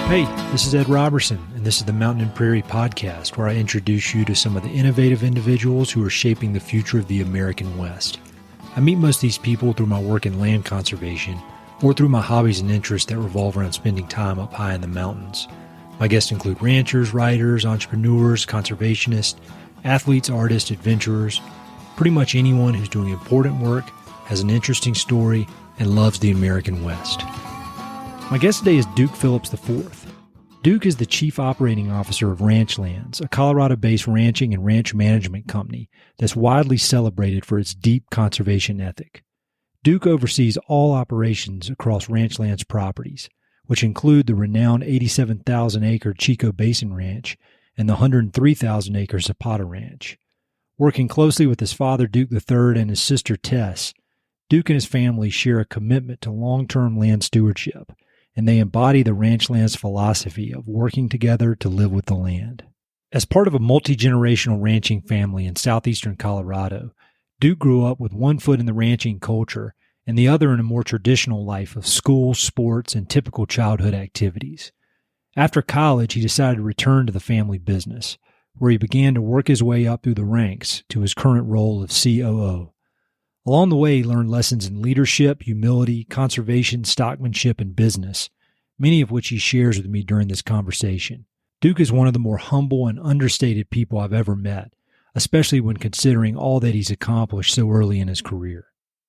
Hey, this is Ed Robertson, and this is the Mountain and Prairie Podcast, where I introduce you to some of the innovative individuals who are shaping the future of the American West. I meet most of these people through my work in land conservation, or through my hobbies and interests that revolve around spending time up high in the mountains. My guests include ranchers, writers, entrepreneurs, conservationists, athletes, artists, adventurers, pretty much anyone who's doing important work, has an interesting story, and loves the American West. My guest today is Duke Phillips IV. Duke is the Chief Operating Officer of Ranchlands, a Colorado-based ranching and ranch management company that's widely celebrated for its deep conservation ethic. Duke oversees all operations across Ranchlands properties, which include the renowned 87,000-acre Chico Basin Ranch and the 103,000-acre Zapata Ranch. Working closely with his father, Duke III, and his sister, Tess, Duke and his family share a commitment to long-term land stewardship, and they embody the Ranchlands philosophy of working together to live with the land. As part of a multi-generational ranching family in southeastern Colorado, Duke grew up with one foot in the ranching culture and the other in a more traditional life of school, sports, and typical childhood activities. After college, he decided to return to the family business, where he began to work his way up through the ranks to his current role of COO. Along the way, he learned lessons in leadership, humility, conservation, stockmanship, and business, many of which he shares with me during this conversation. Duke is one of the more humble and understated people I've ever met, especially when considering all that he's accomplished so early in his career.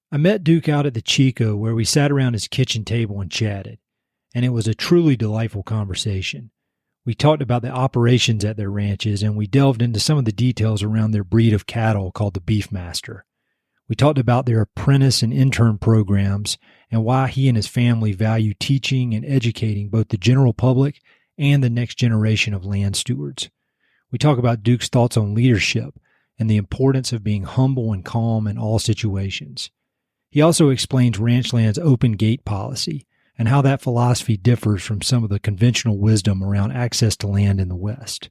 I met Duke out at the Chico, where we sat around his kitchen table and chatted, and it was a truly delightful conversation. We talked about the operations at their ranches, and we delved into some of the details around their breed of cattle called the Beefmaster. We talked about their apprentice and intern programs and why he and his family value teaching and educating both the general public and the next generation of land stewards. We talk about Duke's thoughts on leadership and the importance of being humble and calm in all situations. He also explains Ranchlands' open gate policy and how that philosophy differs from some of the conventional wisdom around access to land in the West.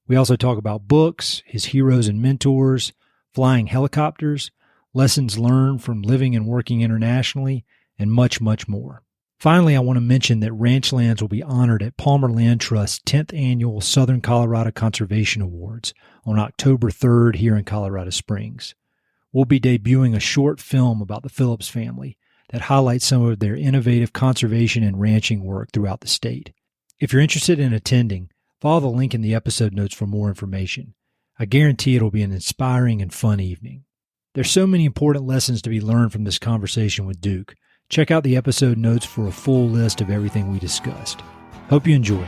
We also talk about books, his heroes and mentors, flying helicopters, lessons learned from living and working internationally, and much, much more. Finally, I want to mention that Ranchlands will be honored at Palmer Land Trust's 10th Annual Southern Colorado Conservation Awards on October 3rd here in Colorado Springs. We'll be debuting a short film about the Phillips family that highlights some of their innovative conservation and ranching work throughout the state. If you're interested in attending, follow the link in the episode notes for more information. I guarantee it'll be an inspiring and fun evening. There's so many important lessons to be learned from this conversation with Duke. Check out the episode notes for a full list of everything we discussed. Hope you enjoy.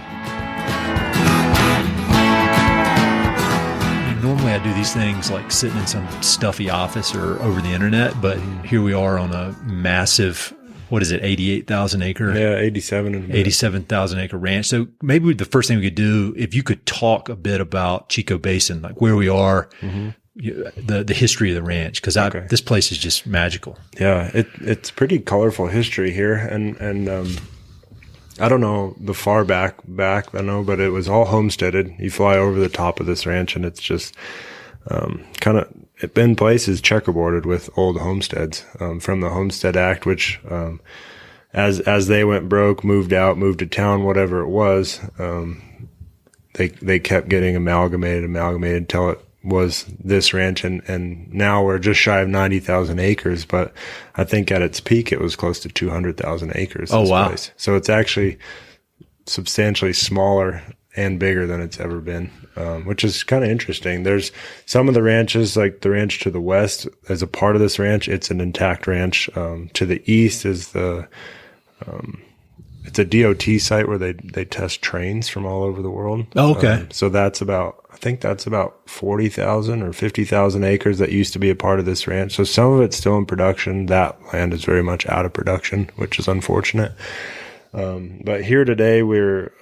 Normally I do these things like sitting in some stuffy office or over the internet, but here we are on a massive, 88,000 acre? Yeah, 87,000 acre ranch. So maybe the first thing we could do, if you could talk a bit about Chico Basin, like where we are, the history of the ranch, because this place is just magical. Yeah, it's pretty colorful history here, and I don't know the far back I know, but it was all homesteaded. You fly over the top of this ranch, and it's just kind of in places checkerboarded with old homesteads from the Homestead Act, which as they went broke, moved to town, whatever it was, they kept getting amalgamated until it was this ranch, and now we're just shy of 90,000 acres, but I think at its peak it was close to 200,000 acres. Oh, wow. Place. So it's actually substantially smaller and bigger than it's ever been, which is kind of interesting. There's some of the ranches, like the ranch to the west, as a part of this ranch, it's an intact ranch. To the east is it's a DOT site where they test trains from all over the world. Oh, okay. So I think that's about 40,000 or 50,000 acres that used to be a part of this ranch. So some of it's still in production. That land is very much out of production, which is unfortunate. But here today, we're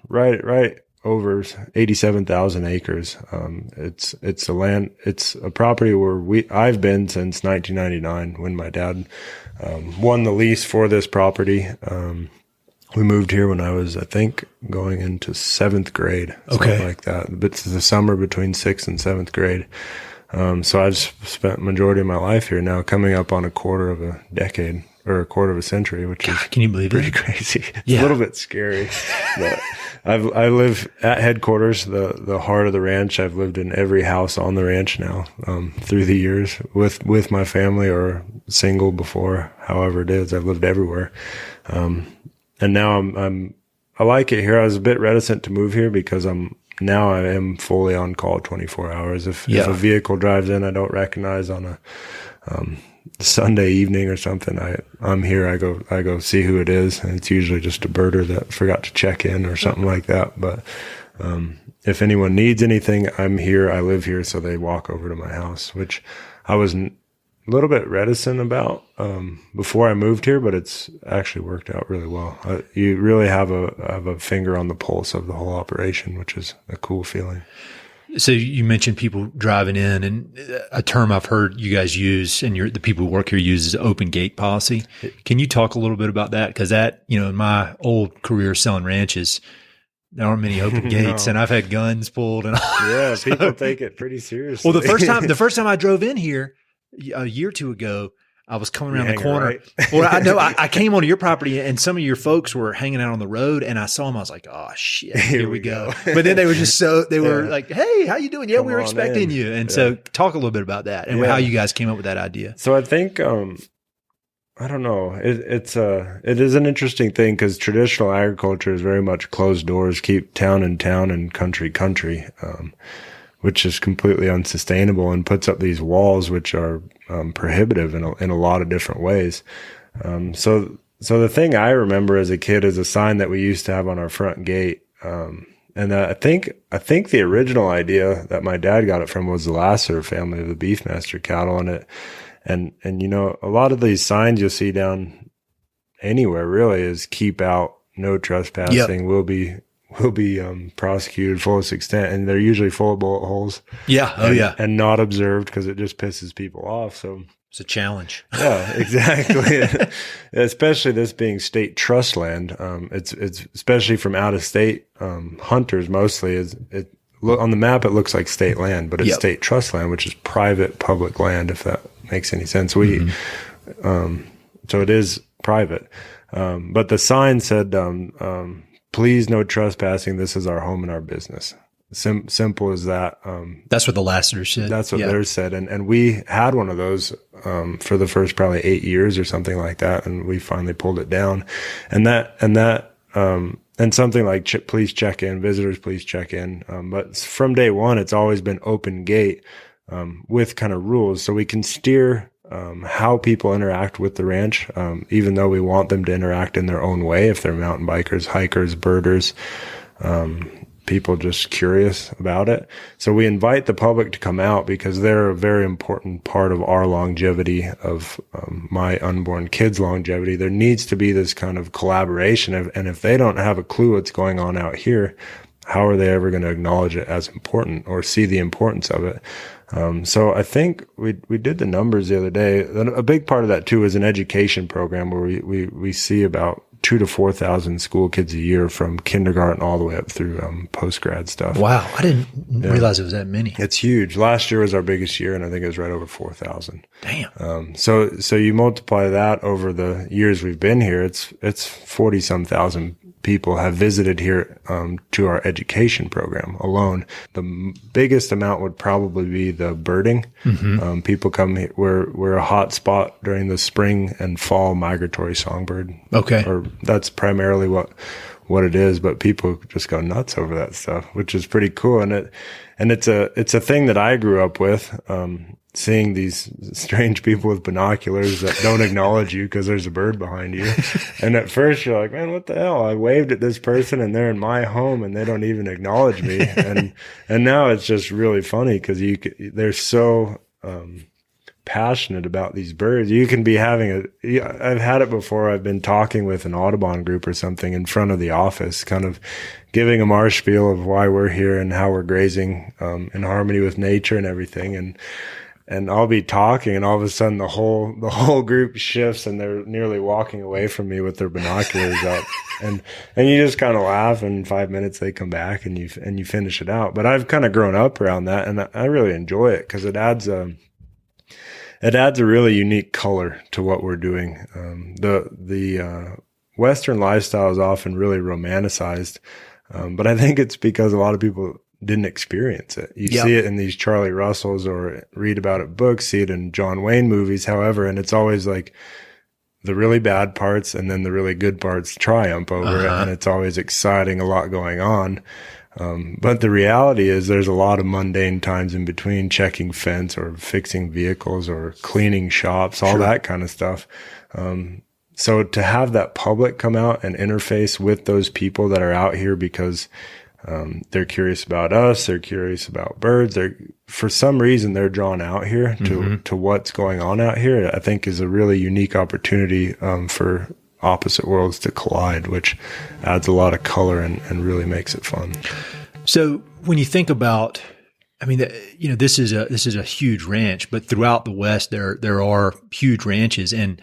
right over 87,000 acres. It's a property where I've been since 1999 when my dad won the lease for this property. We moved here when I was, I think, going into 7th grade, something like that. But it's the summer between 6th and 7th grade. So I've spent the majority of my life here now, coming up on a quarter of a decade. or a quarter of a century, which is can you believe pretty it? crazy. It's a little bit scary. But I live at headquarters, the heart of the ranch. I've lived in every house on the ranch now, through the years with my family or single before, however it is. I've lived everywhere. And now I like it here. I was a bit reticent to move here because I am fully on call 24 hours. If a vehicle drives in I don't recognize on a Sunday evening or something, I'm here. I go see who it is, and it's usually just a birder that forgot to check in or something like that. But if anyone needs anything, I'm here. I live here, so they walk over to my house, which I was a little bit reticent about before I moved here, but it's actually worked out really well. You really have a finger on the pulse of the whole operation, which is a cool feeling. So you mentioned people driving in, and a term I've heard you guys use and the people who work here use is open gate policy. Can you talk a little bit about that? Because that, in my old career selling ranches, there aren't many open gates, and I've had guns pulled. And yeah, people take it pretty seriously. Well, the first time I drove in here a year or two ago, I was coming around the corner. Right? Well, I know I came onto your property, and some of your folks were hanging out on the road, and I saw them. I was like, "Oh shit, here we go!" But then they were just were like, "Hey, how you doing? Yeah, we were expecting you." And so, talk a little bit about that and how you guys came up with that idea. So I think I don't know. It is an interesting thing because traditional agriculture is very much closed doors, keep town in town and country, which is completely unsustainable and puts up these walls, which are prohibitive in a lot of different ways. So the thing I remember as a kid is a sign that we used to have on our front gate. And I think the original idea that my dad got it from was the Lasseter family of the Beefmaster cattle, and a lot of these signs you'll see down anywhere really is keep out, no trespassing, will be prosecuted fullest extent, and they're usually full of bullet holes. Yeah. And not observed because it just pisses people off. So it's a challenge. Yeah, exactly. Especially this being state trust land. It's especially from out of state hunters mostly on the map it looks like state land, but it's state trust land, which is private public land, if that makes any sense. So it is private. But the sign said, please no trespassing. This is our home and our business. Simple as that. That's what the Lasseter said. That's what theirs said. And we had one of those, for the first probably 8 years or something like that. And we finally pulled it down, and something like, please check in, visitors, please check in. But from day one, it's always been open gate, with kind of rules. So we can steer, how people interact with the ranch, even though we want them to interact in their own way. If they're mountain bikers, hikers, birders, people just curious about it. So we invite the public to come out because they're a very important part of our longevity, of my unborn kids' longevity. There needs to be this kind of collaboration. And if they don't have a clue what's going on out here, how are they ever going to acknowledge it as important or see the importance of it? So I think we did the numbers the other day. A big part of that too is an education program where we see about 2,000 to 4,000 school kids a year from kindergarten all the way up through post-grad stuff. Wow. I didn't realize it was that many. It's huge. Last year was our biggest year, and I think it was right over 4,000. Damn. So you multiply that over the years we've been here, it's 40-some thousand people have visited here to our education program alone. The biggest amount would probably be the birding. People come here. We're a hot spot during the spring and fall migratory songbird. Okay. Or that's primarily what it is, but people just go nuts over that stuff, which is pretty cool. And it's a thing that I grew up with, seeing these strange people with binoculars that don't acknowledge you because there's a bird behind you. And at first you're like, man, what the hell? I waved at this person and they're in my home and they don't even acknowledge me. And now it's just really funny because they're so, passionate about these birds. You can be I've had it before. I've been talking with an Audubon group or something in front of the office, kind of giving them our spiel of why we're here and how we're grazing, in harmony with nature and everything. And I'll be talking and all of a sudden the whole group shifts and they're nearly walking away from me with their binoculars up. And you just kind of laugh, and in 5 minutes they come back and you finish it out. But I've kind of grown up around that, and I really enjoy it because it adds it adds a really unique color to what we're doing. The Western lifestyle is often really romanticized, but I think it's because a lot of people didn't experience it. You see it in these Charlie Russells or read about it books, see it in John Wayne movies, however, and it's always like the really bad parts and then the really good parts triumph over it, and it's always exciting, a lot going on. But the reality is there's a lot of mundane times in between, checking fence or fixing vehicles or cleaning shops, all that kind of stuff. So to have that public come out and interface with those people that are out here because they're curious about us, they're curious about birds, for some reason they're drawn out here to what's going on out here, I think is a really unique opportunity for opposite worlds to collide, which adds a lot of color and really makes it fun. So when you think about, I mean, this is a huge ranch, but throughout the West, there are huge ranches, and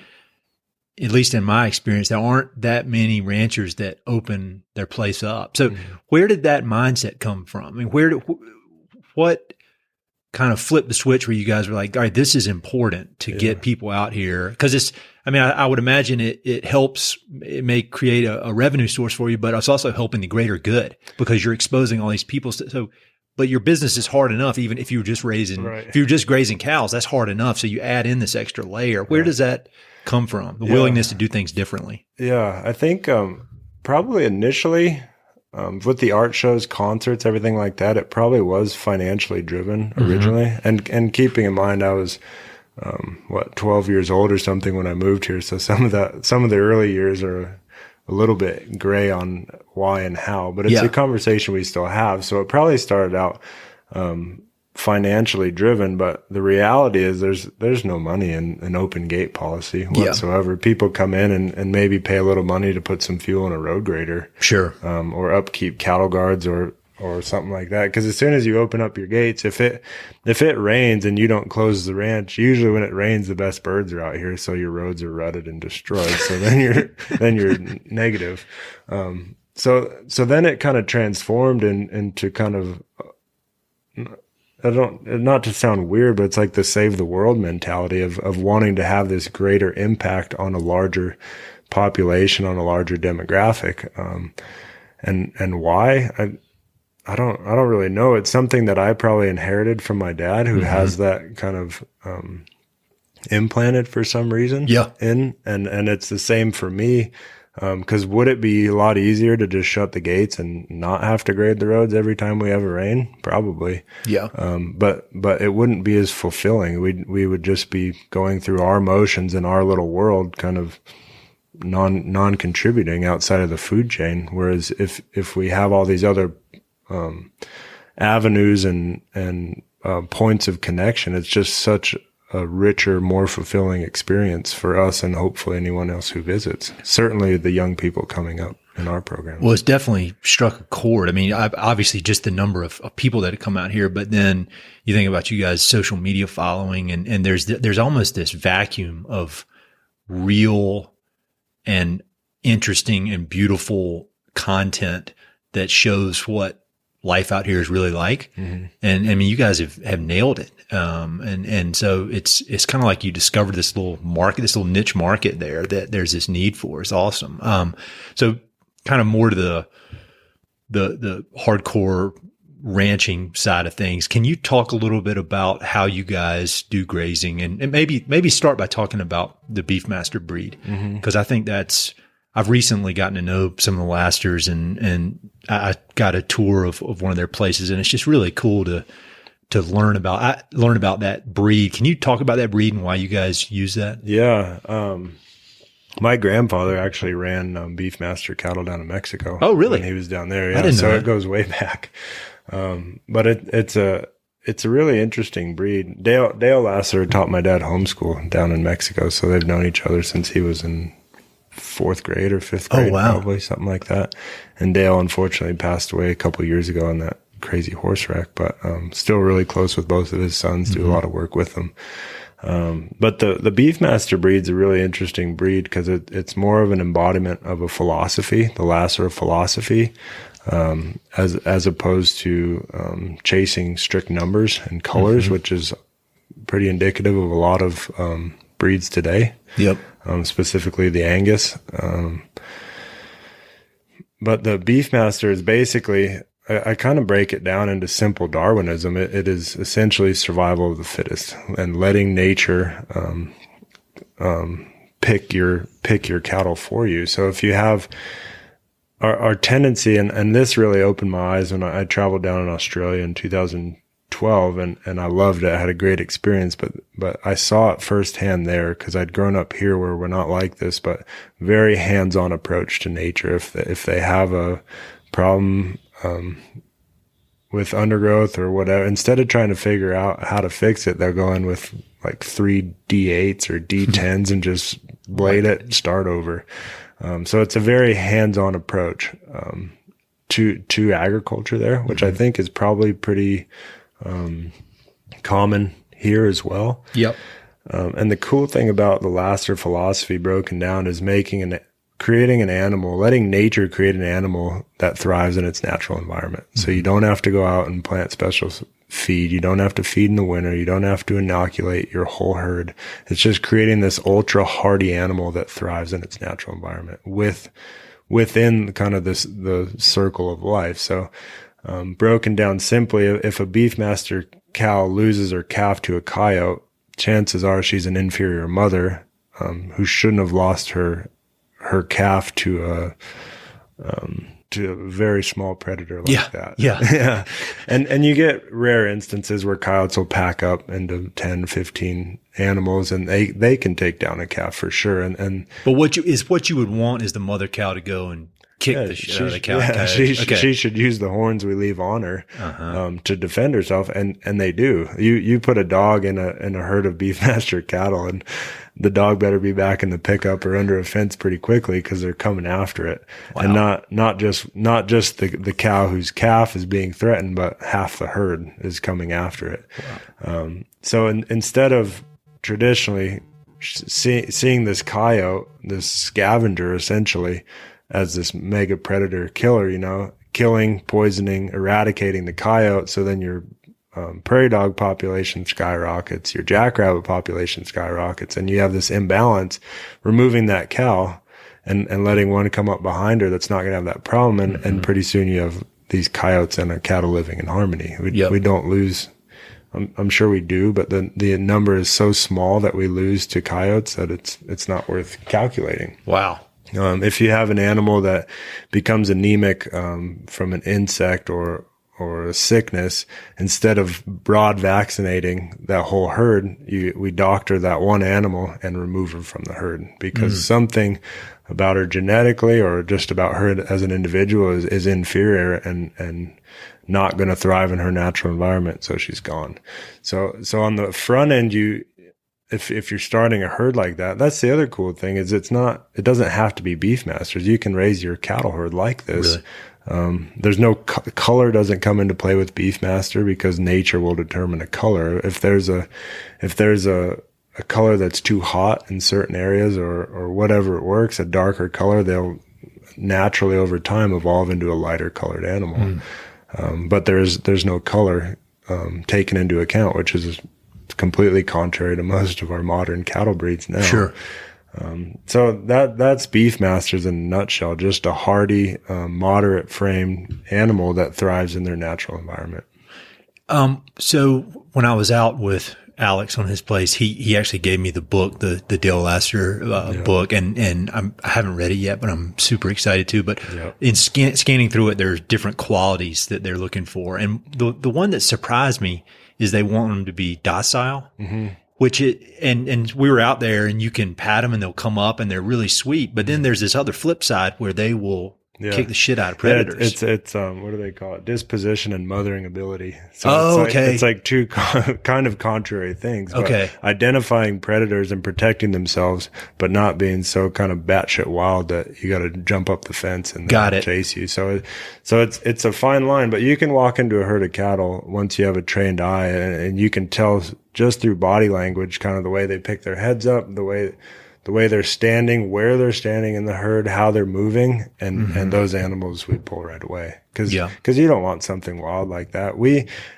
at least in my experience, there aren't that many ranchers that open their place up. So where did that mindset come from? I mean, what kind of flipped the switch where you guys were like, all right, this is important to get people out here? Because I would imagine it helps, it may create a revenue source for you, but it's also helping the greater good because you're exposing all these people. But your business is hard enough, even if you were just if you were just grazing cows, that's hard enough. So you add in this extra layer. Where does that come from? The willingness to do things differently? Yeah, I think probably initially with the art shows, concerts, everything like that, it probably was financially driven originally. And keeping in mind, I was 12 years old or something when I moved here. So some of the early years are a little bit gray on why and how, but it's a conversation we still have. So it probably started out financially driven, but the reality is there's no money in an open gate policy whatsoever. People come in and maybe pay a little money to put some fuel in a road grader, or upkeep cattle guards or something like that. Because as soon as you open up your gates, if it rains and you don't close the ranch, usually when it rains, the best birds are out here, so your roads are rutted and destroyed. So then you're negative. So then it kind of transformed into kind of, not to sound weird, but it's like the save the world mentality of wanting to have this greater impact on a larger population, on a larger demographic. And why? I don't really know. It's something that I probably inherited from my dad, who has that kind of implanted for some reason. And it's the same for me. Because would it be a lot easier to just shut the gates and not have to grade the roads every time we have a rain? Probably. But it wouldn't be as fulfilling. We would just be going through our motions in our little world, kind of non-contributing outside of the food chain. Whereas if we have all these other avenues and points of connection, it's just such a richer, more fulfilling experience for us and hopefully anyone else who visits. Certainly the young people coming up in our program. Well, it's definitely struck a chord. I mean, obviously just the number of people that have come out here, but then you think about you guys' social media following, and there's almost this vacuum of real and interesting and beautiful content that shows what life out here is really like. And I mean, you guys have nailed it. And so it's kind of like you discovered this little market, this little niche market there that there's this need for. It's awesome. So kind of more to the hardcore ranching side of things. Can you talk a little bit about how you guys do grazing and maybe start by talking about the Beefmaster breed? Cause I think I've recently gotten to know some of the lasters and I got a tour of one of their places, and it's just really cool to learn about that breed. Can you talk about that breed and why you guys use that? Yeah. My grandfather actually ran Beefmaster cattle down in Mexico. Oh, really? When he was down there. Yeah. I didn't know it goes way back. But it's a really interesting breed. Dale Lasser taught my dad homeschool down in Mexico. So they've known each other since he was in 4th grade or 5th grade, probably something like that. And Dale unfortunately passed away a couple of years ago in that crazy horse wreck, but still really close with both of his sons, do a lot of work with them. But the Beefmaster breed's a really interesting breed because it's more of an embodiment of a philosophy, the Lasser philosophy, as opposed to chasing strict numbers and colors, which is pretty indicative of a lot of breeds today. Yep. Specifically the Angus. But the Beefmaster is basically, I kind of break it down into simple Darwinism. It is essentially survival of the fittest and letting nature pick your cattle for you. So if you have our tendency, and this really opened my eyes when I traveled down in Australia in 2012, and I loved it. I had a great experience, but I saw it firsthand there because I'd grown up here where we're not like this, but very hands-on approach to nature. If they have a problem with undergrowth or whatever, instead of trying to figure out how to fix it, they'll go in with like 3 D8s or D10s and just blade it and start over. So it's a very hands-on approach to agriculture there, which I think is probably pretty common here as well. Yep. And the cool thing about the Lasser philosophy broken down is creating an animal, letting nature create an animal that thrives in its natural environment. So you don't have to go out and plant special feed. You don't have to feed in the winter. You don't have to inoculate your whole herd. It's just creating this ultra hardy animal that thrives in its natural environment within kind of the circle of life. So, broken down simply, if a Beefmaster cow loses her calf to a coyote, chances are she's an inferior mother, who shouldn't have lost her calf to a very small predator like that. Yeah. Yeah. And you get rare instances where coyotes will pack up into 10, 15 animals and they can take down a calf for sure. But what you would want is the mother cow to go and kick the shit out of the cow. Yeah, she should use the horns we leave on her, to defend herself. And they do. You put a dog in a herd of Beefmaster cattle and the dog better be back in the pickup or under a fence pretty quickly because they're coming after it. Wow. And not just the cow whose calf is being threatened, but half the herd is coming after it. Wow. So instead of traditionally seeing this coyote, this scavenger essentially, as this mega predator killer, killing, poisoning, eradicating the coyote, so then your prairie dog population skyrockets, your jackrabbit population skyrockets, and you have this imbalance. Removing that cow and letting one come up behind her that's not going to have that problem, and pretty soon you have these coyotes and a cattle living in harmony. We don't lose. I'm sure we do, but the number is so small that we lose to coyotes that it's not worth calculating. Wow. If you have an animal that becomes anemic from an insect or a sickness, instead of broad vaccinating that whole herd, we doctor that one animal and remove her from the herd because something about her genetically or just about her as an individual is inferior and not going to thrive in her natural environment. So she's gone. So on the front end, if you're starting a herd like that, that's the other cool thing is it doesn't have to be Beefmasters. You can raise your cattle herd like this. Really? There's no color doesn't come into play with Beefmaster because nature will determine a color. If there's a color that's too hot in certain areas or whatever it works, a darker color, they'll naturally over time evolve into a lighter colored animal. But there's no color taken into account, which is completely contrary to most of our modern cattle breeds now. Sure. So that's Beefmasters in a nutshell, just a hardy, moderate framed animal that thrives in their natural environment. So when I was out with Alex on his place, he actually gave me the book, the Dale Lasser book, and I haven't read it yet, but I'm super excited to. But in scanning through it, there's different qualities that they're looking for, and the one that surprised me is they want them to be docile. Which and we were out there and you can pat them and they'll come up and they're really sweet. But then there's this other flip side where they will kick the shit out of predators. It's what do they call it? Disposition and mothering ability. So it's like two kind of contrary things. But identifying predators and protecting themselves, but not being so kind of batshit wild that you got to jump up the fence and chase you. So it's a fine line, but you can walk into a herd of cattle once you have a trained eye and you can tell just through body language, kind of the way they pick their heads up, the way the way they're standing, where they're standing in the herd, how they're moving, and those animals we pull right away. Cause you don't want something wild like that.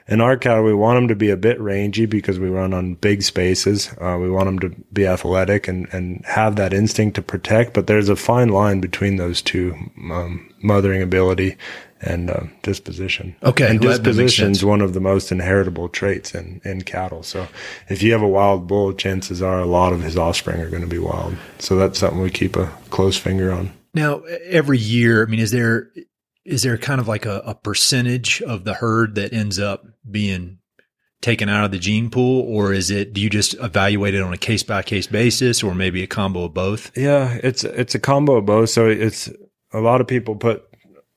In our cattle, we want them to be a bit rangy because we run on big spaces. We want them to be athletic and have that instinct to protect, but there's a fine line between those two, mothering ability and disposition. Okay. And disposition is one of the most inheritable traits in cattle. So if you have a wild bull, chances are a lot of his offspring are going to be wild. So that's something we keep a close finger on. Now, every year, I mean, is there kind of like a percentage of the herd that ends up being taken out of the gene pool, or do you just evaluate it on a case by case basis, or maybe a combo of both? Yeah, it's a combo of both. So it's a lot of people put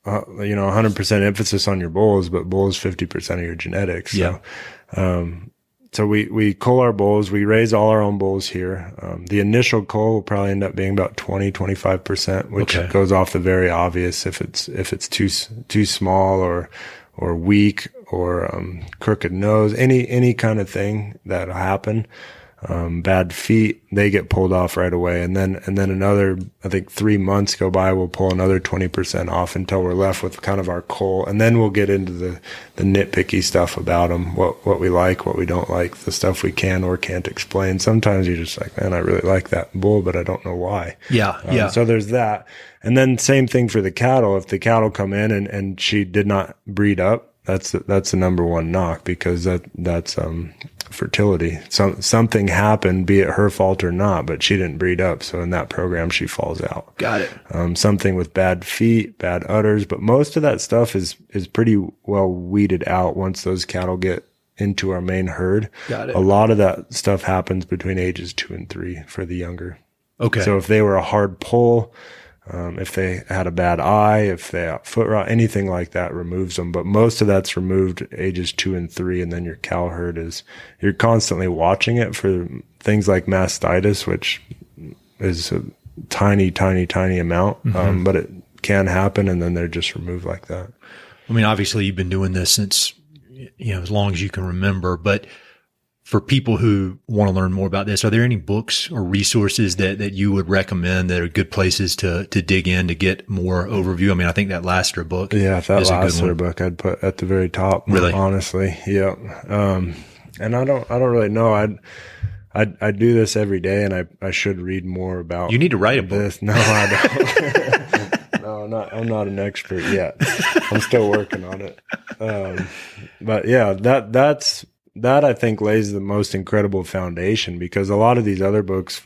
100% emphasis on your bulls, but bulls 50% of your genetics. So, so we cull our bulls. We raise all our own bulls here. The initial cull will probably end up being about 25%, which goes off the very obvious if it's too small or weak or crooked nose, any kind of thing that'll happen. Bad feet, they get pulled off right away. And then another, I think 3 months go by, we'll pull another 20% off until we're left with kind of our cull. And then we'll get into the nitpicky stuff about them, what we like, what we don't like, the stuff we can or can't explain. Sometimes you're just like, man, I really like that bull, but I don't know why. Yeah. So there's that. And then same thing for the cattle. If the cattle come in and she did not breed up, that's the number one knock, because that's fertility. Something happened, be it her fault or not, but she didn't breed up. So in that program, she falls out. Got it. Something with bad feet, bad udders, but most of that stuff is pretty well weeded out once those cattle get into our main herd. Got it. A lot of that stuff happens between ages 2 and 3 for the younger. Okay. So if they were a hard pull, if they had a bad eye, if they had foot rot, anything like that removes them. But most of that's removed ages 2 and 3. And then your cow herd you're constantly watching it for things like mastitis, which is a tiny, tiny, tiny amount. But it can happen. And then they're just removed like that. I mean, obviously you've been doing this since, as long as you can remember, but for people who want to learn more about this, are there any books or resources that you would recommend that are good places to dig in to get more overview? I mean, I think that Lassiter book. Yeah, that Lassiter book I'd put at the very top. Really? Honestly. Yeah. And I don't really know. I do this every day, and I should read more about. You need to write a book. No, I don't. No, I'm not an expert yet. I'm still working on it. But yeah, that I think lays the most incredible foundation, because a lot of these other books,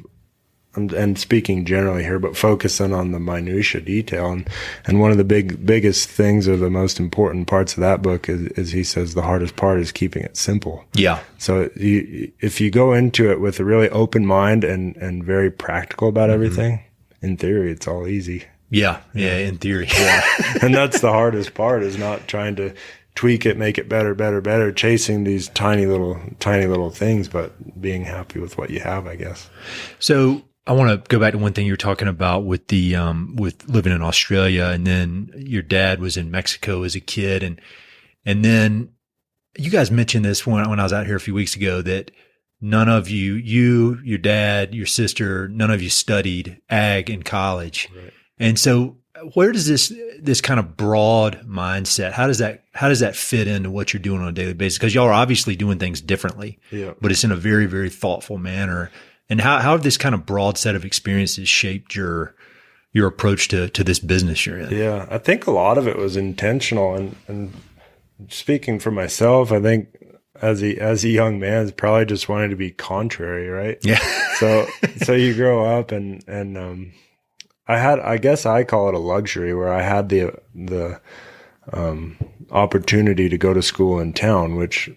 and speaking generally here, but focusing on the minutia detail. And one of the biggest things, or the most important parts of that book is he says the hardest part is keeping it simple. Yeah. So if you go into it with a really open mind and very practical about everything, in theory, it's all easy. Yeah. Yeah. In theory. Yeah. And that's the hardest part, is not trying to tweak it, make it better, chasing these tiny little things, but being happy with what you have, I guess. So I want to go back to one thing you were talking about with the, with living in Australia, and then your dad was in Mexico as a kid. And then you guys mentioned this when I was out here a few weeks ago, that none of you, your dad, your sister, none of you studied ag in college. Right. And so where does this kind of broad mindset, how does that fit into what you're doing on a daily basis? Because y'all are obviously doing things differently, but it's in a very, very thoughtful manner. And how have this kind of broad set of experiences shaped your approach to this business you're in? Yeah, I think a lot of it was intentional. And speaking for myself, I think as a young man, it's probably just wanted to be contrary, right? Yeah. So you grow up and I guess I call it a luxury, where I had the opportunity to go to school in town, which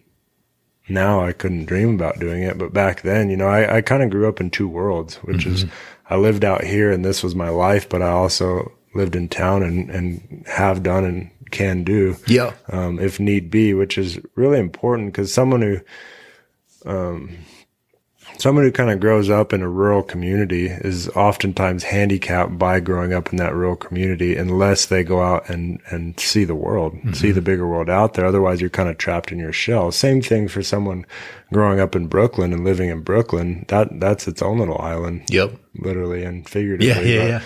now I couldn't dream about doing it. But back then, I kind of grew up in two worlds, which is I lived out here and this was my life, but I also lived in town and have done and can do, if need be, which is really important, because someone who someone who kind of grows up in a rural community is oftentimes handicapped by growing up in that rural community unless they go out and see the world, see the bigger world out there. Otherwise, you're kind of trapped in your shell. Same thing for someone growing up in Brooklyn and living in Brooklyn. That's its own little island. Yep. Literally and figuratively. Yeah.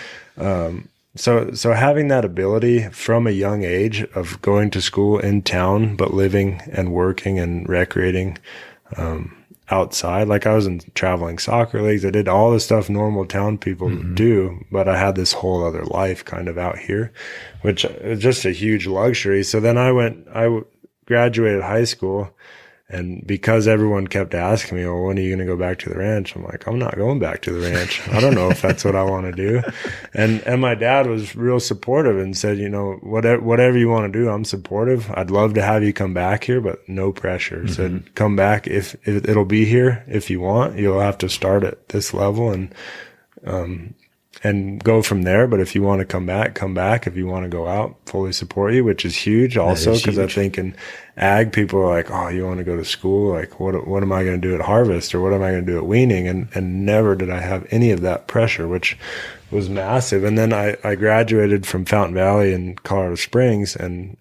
So having that ability from a young age of going to school in town, but living and working and recreating, outside, like I was in traveling soccer leagues. I did all the stuff normal town people do, but I had this whole other life kind of out here, which is just a huge luxury. So then I graduated high school, and because everyone kept asking me, well, when are you going to go back to the ranch? I'm like, I'm not going back to the ranch. I don't know if that's what I want to do. And my dad was real supportive and said, you know, whatever you want to do, I'm supportive. I'd love to have you come back here, but no pressure. Said, come back if it'll be here. If you want, you'll have to start at this level and go from there. But if you want to come back. If you want to go out, fully support you, which is huge also, because I think in ag, people are like, oh, you want to go to school? Like, what am I going to do at harvest, or what am I going to do at weaning? And never did I have any of that pressure, which was massive. And then I graduated from Fountain Valley in Colorado Springs and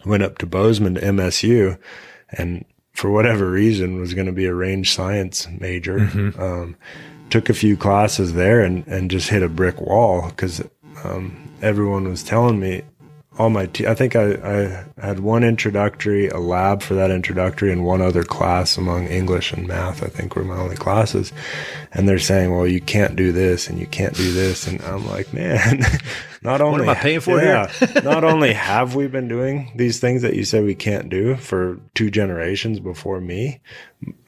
went up to Bozeman to MSU, and for whatever reason was going to be a range science major. Took a few classes there and just hit a brick wall because everyone was telling me I think I had one introductory, a lab for that introductory, and one other class among English and math, I think were my only classes. And they're saying, well, you can't do this and you can't do this. And I'm like, man, not only what am I paying for here? Not only have we been doing these things that you said we can't do for 2 generations before me,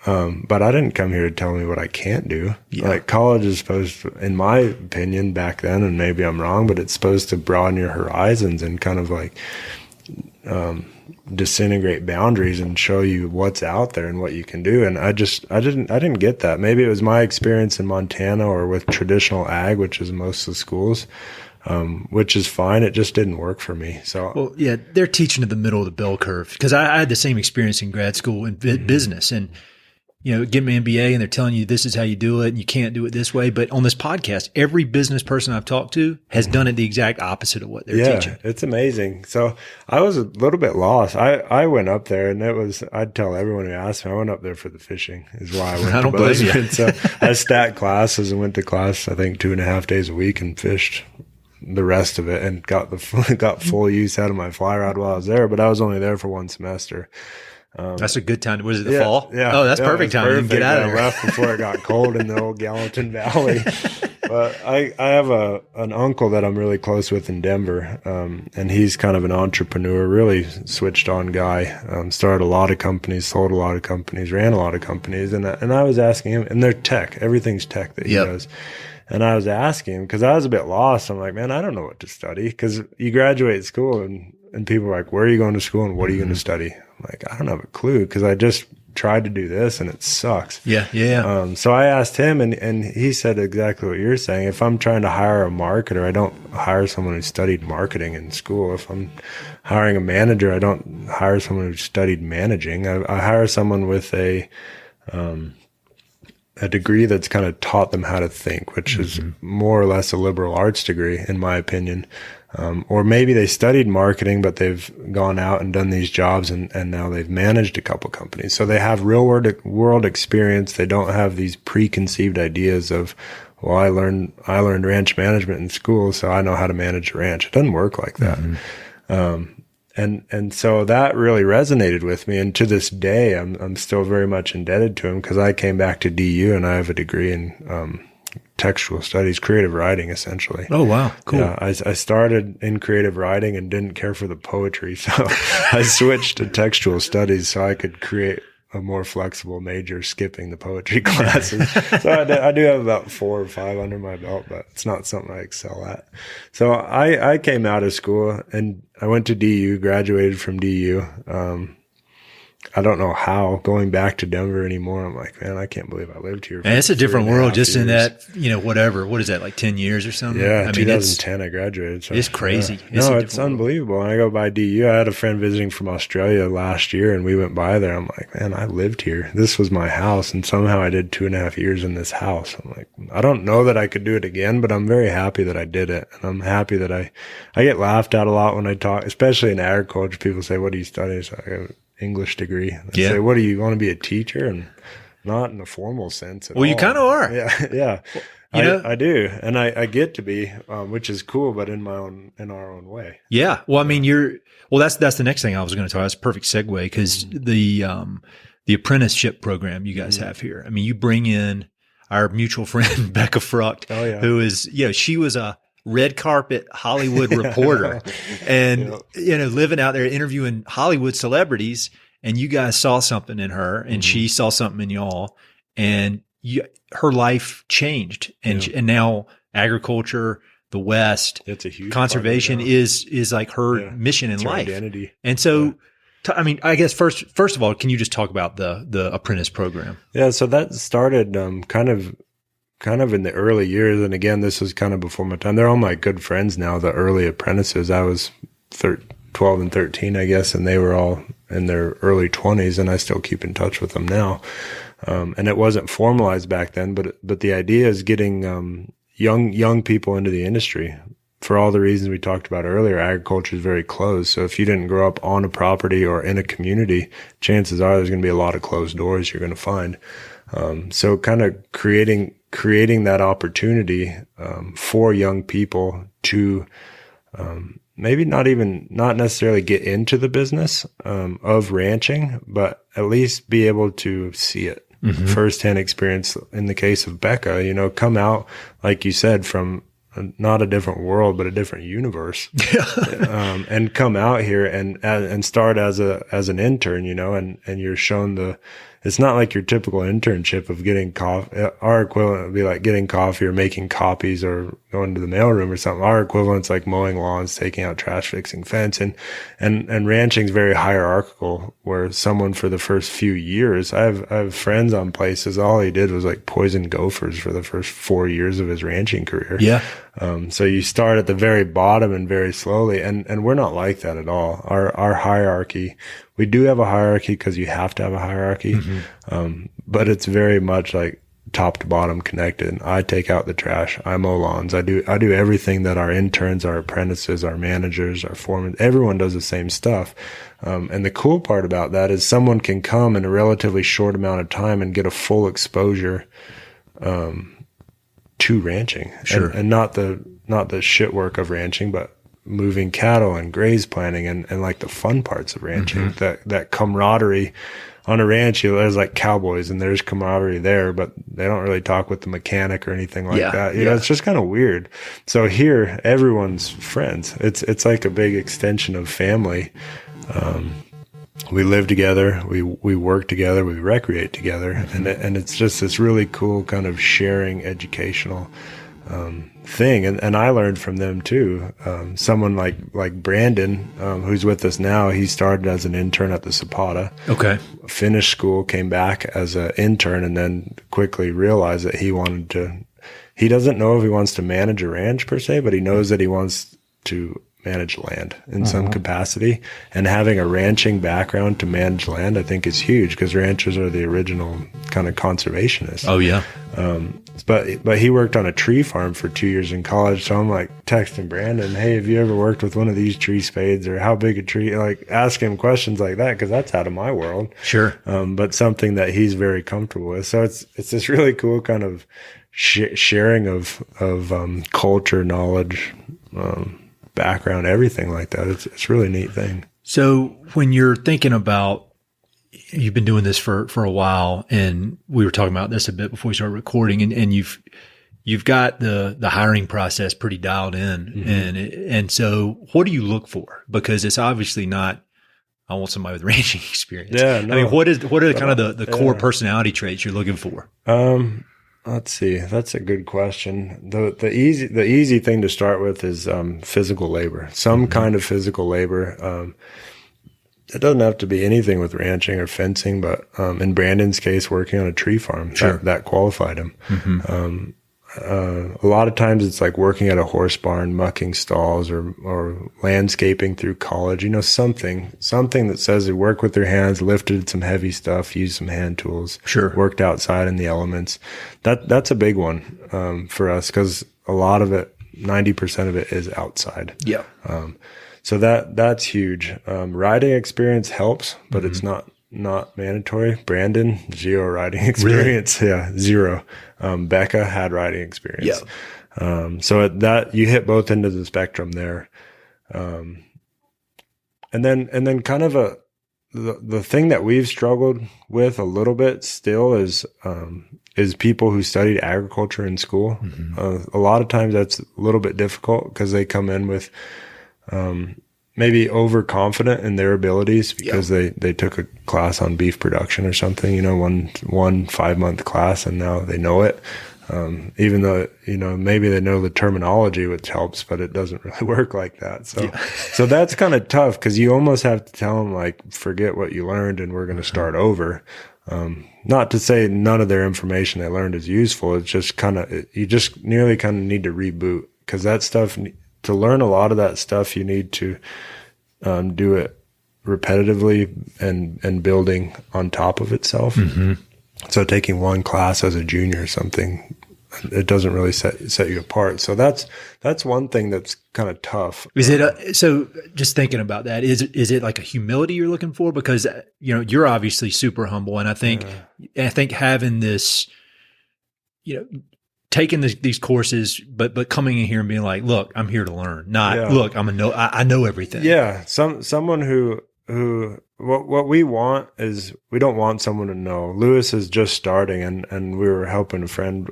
but I didn't come here to tell me what I can't do. Yeah. Like college is supposed to, in my opinion back then, and maybe I'm wrong, but it's supposed to broaden your horizons and kind of like disintegrate boundaries and show you what's out there and what you can do. And I didn't get that. Maybe it was my experience in Montana or with traditional ag, which is most of the schools, which is fine. It just didn't work for me. So, well, yeah, they're teaching at the middle of the bell curve, because I had the same experience in grad school in business, and you know, get an MBA and they're telling you this is how you do it and you can't do it this way. But on this podcast, every business person I've talked to has done it the exact opposite of what they're teaching. It's amazing. So I was a little bit lost. I went up there, and I'd tell everyone who asked me, I went up there for the fishing is why I went I to don't blame you. So I stacked classes and went to class, I think 2.5 days a week, and fished the rest of it and got full use out of my fly rod while I was there. But I was only there for 1 semester. That's a good time. Was it the fall? Yeah. Oh, that's perfect time. You can get out of there. I left before it got cold in the old Gallatin Valley. But I have an uncle that I'm really close with in Denver, and he's kind of an entrepreneur, really switched on guy. Started a lot of companies, sold a lot of companies, ran a lot of companies, and I was asking him, and they're tech, everything's tech that he does. And I was asking him because I was a bit lost. I'm like, man, I don't know what to study, because you graduate school and people are like, where are you going to school and what are you going to study? I'm like, I don't have a clue, because I just tried to do this and it sucks. Yeah. So I asked him, and he said exactly what you're saying. If I'm trying to hire a marketer, I don't hire someone who studied marketing in school. If I'm hiring a manager, I don't hire someone who studied managing. I hire someone with a degree that's kind of taught them how to think, which is more or less a liberal arts degree, in my opinion. Or maybe they studied marketing, but they've gone out and done these jobs and now they've managed a couple companies. So they have real world experience. They don't have these preconceived ideas of, well, I learned ranch management in school, so I know how to manage a ranch. It doesn't work like that. And so that really resonated with me. And to this day, I'm still very much indebted to him, because I came back to DU and I have a degree in, textual studies, creative writing, essentially. Oh, wow. Cool. Yeah, I started in creative writing and didn't care for the poetry. So I switched to textual studies so I could create a more flexible major, skipping the poetry classes. So I do have about 4 or 5 under my belt, but it's not something I excel at. So I came out of school and I went to DU, graduated from DU. I don't know how going back to Denver anymore. I'm like, man, I can't believe I lived here. And it's a different world just years. in that, whatever. What is that, like 10 years or something? Yeah, I 2010 I graduated. So, it's crazy. Yeah. It's unbelievable. When I go by DU, I had a friend visiting from Australia last year, and we went by there. I'm like, man, I lived here. This was my house, and somehow I did 2.5 years in this house. I'm like, I don't know that I could do it again, but I'm very happy that I did it. And I'm happy that I get laughed at a lot when I talk, especially in agriculture. People say, what do you study? So I have English degree. They say, what do you want to be, a teacher? And not in a formal sense at all. You kind of are. Yeah. I do. And I get to be, which is cool, but in our own way. Yeah. Well, I mean, that's the next thing I was going to talk about. That's a perfect segue, because the apprenticeship program you guys have here. I mean, you bring in our mutual friend, Becca Frucht, who is, she was a red carpet Hollywood reporter and, living out there interviewing Hollywood celebrities, and you guys saw something in her and she saw something in y'all, and her life changed. And now agriculture, the West, it's a huge conservation is like her mission in life. Identity. And so, I mean, I guess first of all, can you just talk about the apprentice program? Yeah. So that started, kind of in the early years. And again, this was kind of before my time. They're all my good friends now, the early apprentices. I was 12 and 13, I guess, and they were all in their early 20s, and I still keep in touch with them now. And it wasn't formalized back then, but the idea is getting young people into the industry. For all the reasons we talked about earlier, agriculture is very closed. So if you didn't grow up on a property or in a community, chances are there's going to be a lot of closed doors you're going to find. So kind of creating that opportunity for young people to maybe not necessarily get into the business of ranching, but at least be able to see it. Firsthand experience. In the case of Becca, come out, like you said, from not a different world, but a different universe, and come out here and start as an intern, and you're shown it's not like your typical internship of getting coffee. Our equivalent would be like getting coffee or making copies or going to the mailroom or something. Our equivalent's like mowing lawns, taking out trash, fixing fence. And ranching's very hierarchical, where someone for the first few years, I have friends on places, all he did was like poison gophers for the first 4 years of his ranching career. Yeah. So you start at the very bottom and very slowly, and we're not like that at all. Our hierarchy, we do have a hierarchy because you have to have a hierarchy. But it's very much like top to bottom connected. I take out the trash. I mow lawns. I do everything that our interns, our apprentices, our managers, our foremen, everyone does the same stuff. And the cool part about that is someone can come in a relatively short amount of time and get a full exposure, to ranching. Sure. And not the shit work of ranching, but moving cattle and graze planting and like the fun parts of ranching, that camaraderie on a ranch. There's like cowboys and there's camaraderie there, but they don't really talk with the mechanic or anything like that. It's just kind of weird. So here, everyone's friends. It's like a big extension of family. We live together, we work together, we recreate together, and it's just this really cool kind of sharing educational thing. And I learned from them too. Someone like Brandon, who's with us now, he started as an intern at the Zapata. Okay. Finished school, came back as an intern, and then quickly realized that he doesn't know if he wants to manage a ranch per se, but he knows that he wants to manage land in some capacity, and having a ranching background to manage land, I think, is huge, because ranchers are the original kind of conservationists. Oh yeah. But he worked on a tree farm for 2 years in college. So I'm like texting Brandon, hey, have you ever worked with one of these tree spades, or how big a tree? Like, ask him questions like that, because that's out of my world. Sure. But something that he's very comfortable with. So it's this really cool kind of sharing of culture, knowledge, background, everything like that. It's really neat thing. So when you're thinking about, you've been doing this for a while, and we were talking about this a bit before we started recording, and you've got the hiring process pretty dialed in. And so what do you look for? Because it's obviously not, I want somebody with ranching experience. Yeah. No. I mean, what are kind of the core personality traits you're looking for? Let's see. That's a good question. The easy thing to start with is physical labor, some kind of physical labor. It doesn't have to be anything with ranching or fencing, but in Brandon's case, working on a tree farm, that qualified him. A lot of times it's like working at a horse barn, mucking stalls, or landscaping through college. Something that says they work with their hands, lifted some heavy stuff, used some hand tools, worked outside in the elements. That's a big one for us, because a lot of it, 90% of it, is outside. Yeah. So that's huge. Riding experience helps, but it's not mandatory. Brandon, 0 riding experience. Really? Yeah, 0. Becca had riding experience. Yeah. So that you hit both ends of the spectrum there. And then kind of the thing that we've struggled with a little bit still is people who studied agriculture in school. A lot of times that's a little bit difficult because they come in with, maybe overconfident in their abilities because they took a class on beef production or something, one 5-month class, and now they know it. Even though, maybe they know the terminology, which helps, but it doesn't really work like that. So that's kind of tough, because you almost have to tell them, like, forget what you learned and we're going to start over. Not to say none of their information they learned is useful. It's just you just nearly kind of need to reboot, because that stuff, to learn a lot of that stuff, you need to do it repetitively and building on top of itself. So taking one class as a junior or something, it doesn't really set you apart. So that's one thing that's kind of tough. Is it so? Just thinking about that, is it like a humility you're looking for? Because you're obviously super humble, and I think having this, taking these courses, but coming in here and being like, look, I'm here to learn. Look, I know everything. Yeah. Someone who what we want is, we don't want someone to know. Lewis is just starting, and we were helping a friend,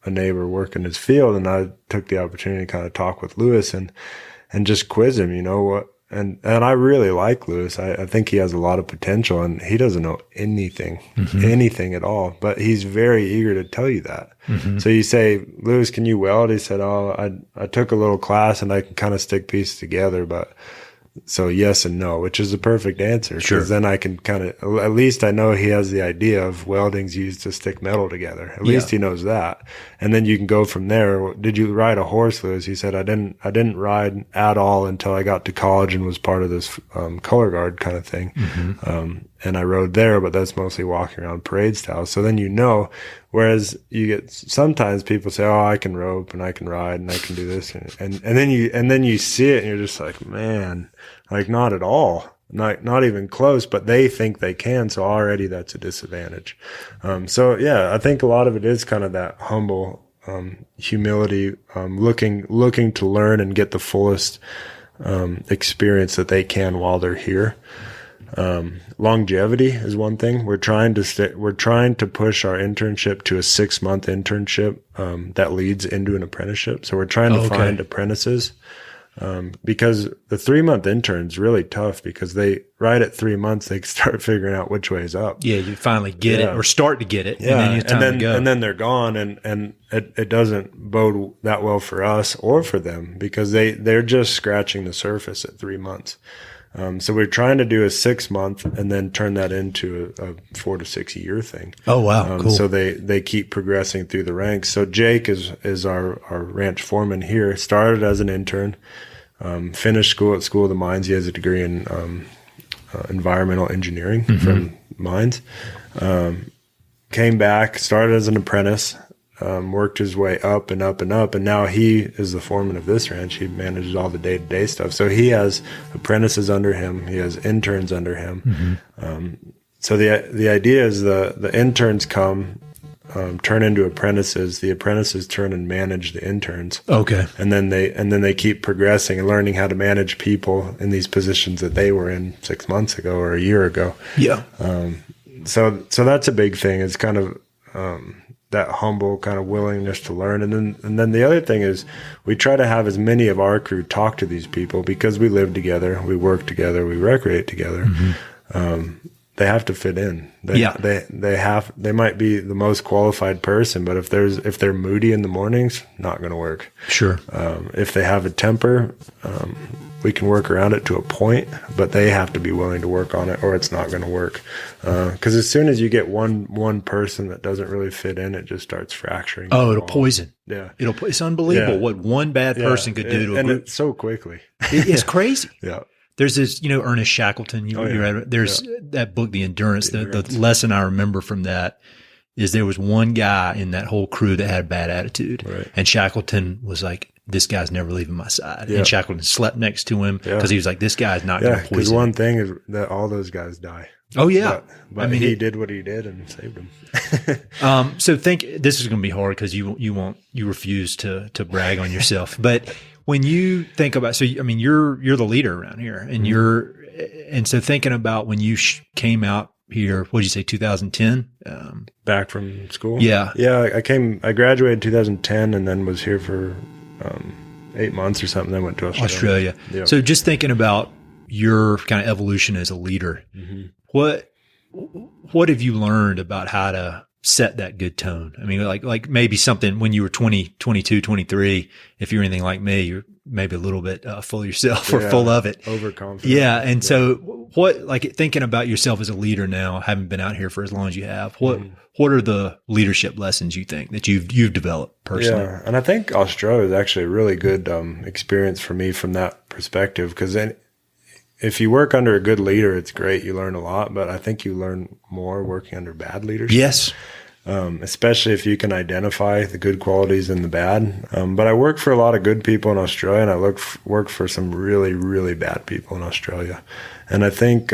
a neighbor, work in his field. And I took the opportunity to kind of talk with Lewis and just quiz him, And I really like Lewis. I think he has a lot of potential, and he doesn't know anything at all, but he's very eager to tell you that. So you say, Lewis, can you weld? He said, I took a little class and I can kind of stick pieces together, but so yes and no, which is the perfect answer. Because then I can kind of, at least I know he has the idea of welding's used to stick metal together. At least he knows that. And then you can go from there. Did you ride a horse, Lewis? He said, I didn't ride at all until I got to college and was part of this color guard kind of thing. And I rode there, but that's mostly walking around parade style. So then whereas you get, sometimes people say, oh, I can rope and I can ride and I can do this. And then you see it and you're just like, man, like, not at all. Not even close, but they think they can. So already that's a disadvantage. So yeah, I think a lot of it is kind of that humble, humility, looking to learn and get the fullest, experience that they can while they're here. Longevity is one thing. We're trying to push our internship to a 6-month internship, that leads into an apprenticeship. So we're trying to find apprentices. Because the 3-month intern's really tough, because right at 3 months, they start figuring out which way is up. Yeah. You finally get it, or start to get it. Yeah. And then they're gone, and it doesn't bode that well for us or for them, because they're just scratching the surface at 3 months. So we're trying to do a 6-month and then turn that into a 4 to 6 year thing. Oh, wow. Cool. So they keep progressing through the ranks. So Jake is our ranch foreman here. Started as an intern, finished school at School of the Mines. He has a degree in, environmental engineering from mines. Came back, started as an apprentice, worked his way up and up and up, and now he is the foreman of this ranch. He manages all the day-to-day stuff. So he has apprentices under him. He has interns under him. So the idea is the interns come, turn into apprentices. The apprentices turn and manage the interns. Okay. And then they keep progressing and learning how to manage people in these positions that they were in 6 months ago or a year ago. Yeah. So that's a big thing. It's kind of, that humble kind of willingness to learn. And then the other thing is, we try to have as many of our crew talk to these people, because we live together, we work together, we recreate together. they have to fit in. They might be the most qualified person, but if they're moody in the mornings, not going to work. Sure. If they have a temper, we can work around it to a point, but they have to be willing to work on it, or it's not going to work. Because as soon as you get one person that doesn't really fit in, it just starts fracturing. Oh, it'll poison. Yeah, it's unbelievable what one bad person could do to a group. It so quickly. It's crazy. Yeah. There's this, Ernest Shackleton. You read it. There's that book, The Endurance. The lesson I remember from that is there was one guy in that whole crew that had bad attitude, right. And Shackleton was like, "This guy's never leaving my side." Yeah. And Shackleton slept next to him because he was like, "This guy's not going to poison." Because one thing is that all those guys die. Oh yeah, but he did what he did and saved him. So this is going to be hard because you refuse to brag on yourself, but. When you think about, you're the leader around here, and and so thinking about when you came out here, what did you say, 2010? Back from school? Yeah. Yeah, I graduated in 2010 and then was here for 8 months or something, then went to Australia. Yeah. So just thinking about your kind of evolution as a leader, what have you learned about how to set that good tone? I mean, like maybe something when you were 20, 22, 23, if you're anything like me, you're maybe a little bit full of yourself or full of it. Overconfident. Yeah. And so what, like thinking about yourself as a leader now, having been out here for as long as you have, what are the leadership lessons you think that you've developed personally? Yeah. And I think Australia is actually a really good experience for me from that perspective, because then if you work under a good leader, it's great. You learn a lot, but I think you learn more working under bad leadership. Yes. Especially if you can identify the good qualities and the bad. But I work for a lot of good people in Australia, and I work for some really, really bad people in Australia. And I think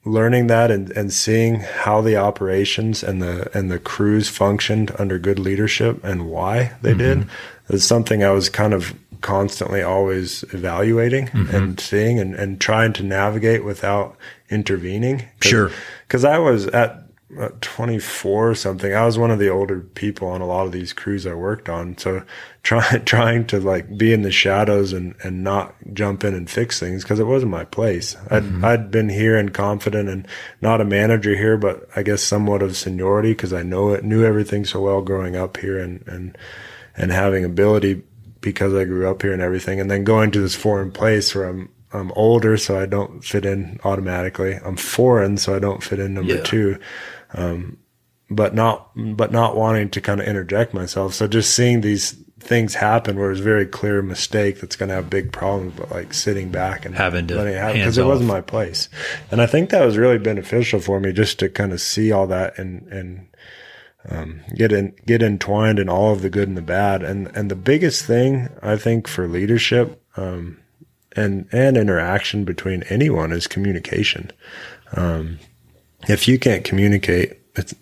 learning that and seeing how the operations and the crews functioned under good leadership and why they did is something I was kind of constantly always evaluating and seeing and trying to navigate without intervening. Sure. Because I was at 24 or something. I was one of the older people on a lot of these crews I worked on. So trying to like be in the shadows and not jump in and fix things, because it wasn't my place. I'd been here and confident and not a manager here, but I guess somewhat of seniority because I knew everything so well growing up here and having ability because I grew up here and everything. And then going to this foreign place where I'm older, so I don't fit in automatically. I'm foreign, so I don't fit in number two. But not wanting to kind of interject myself. So just seeing these things happen where it's very clear mistake that's going to have big problems, but like sitting back and having to letting it happen because it wasn't my place. And I think that was really beneficial for me just to kind of see all that and get entwined in all of the good and the bad. And the biggest thing I think for leadership, and interaction between anyone is communication. If you can't communicate,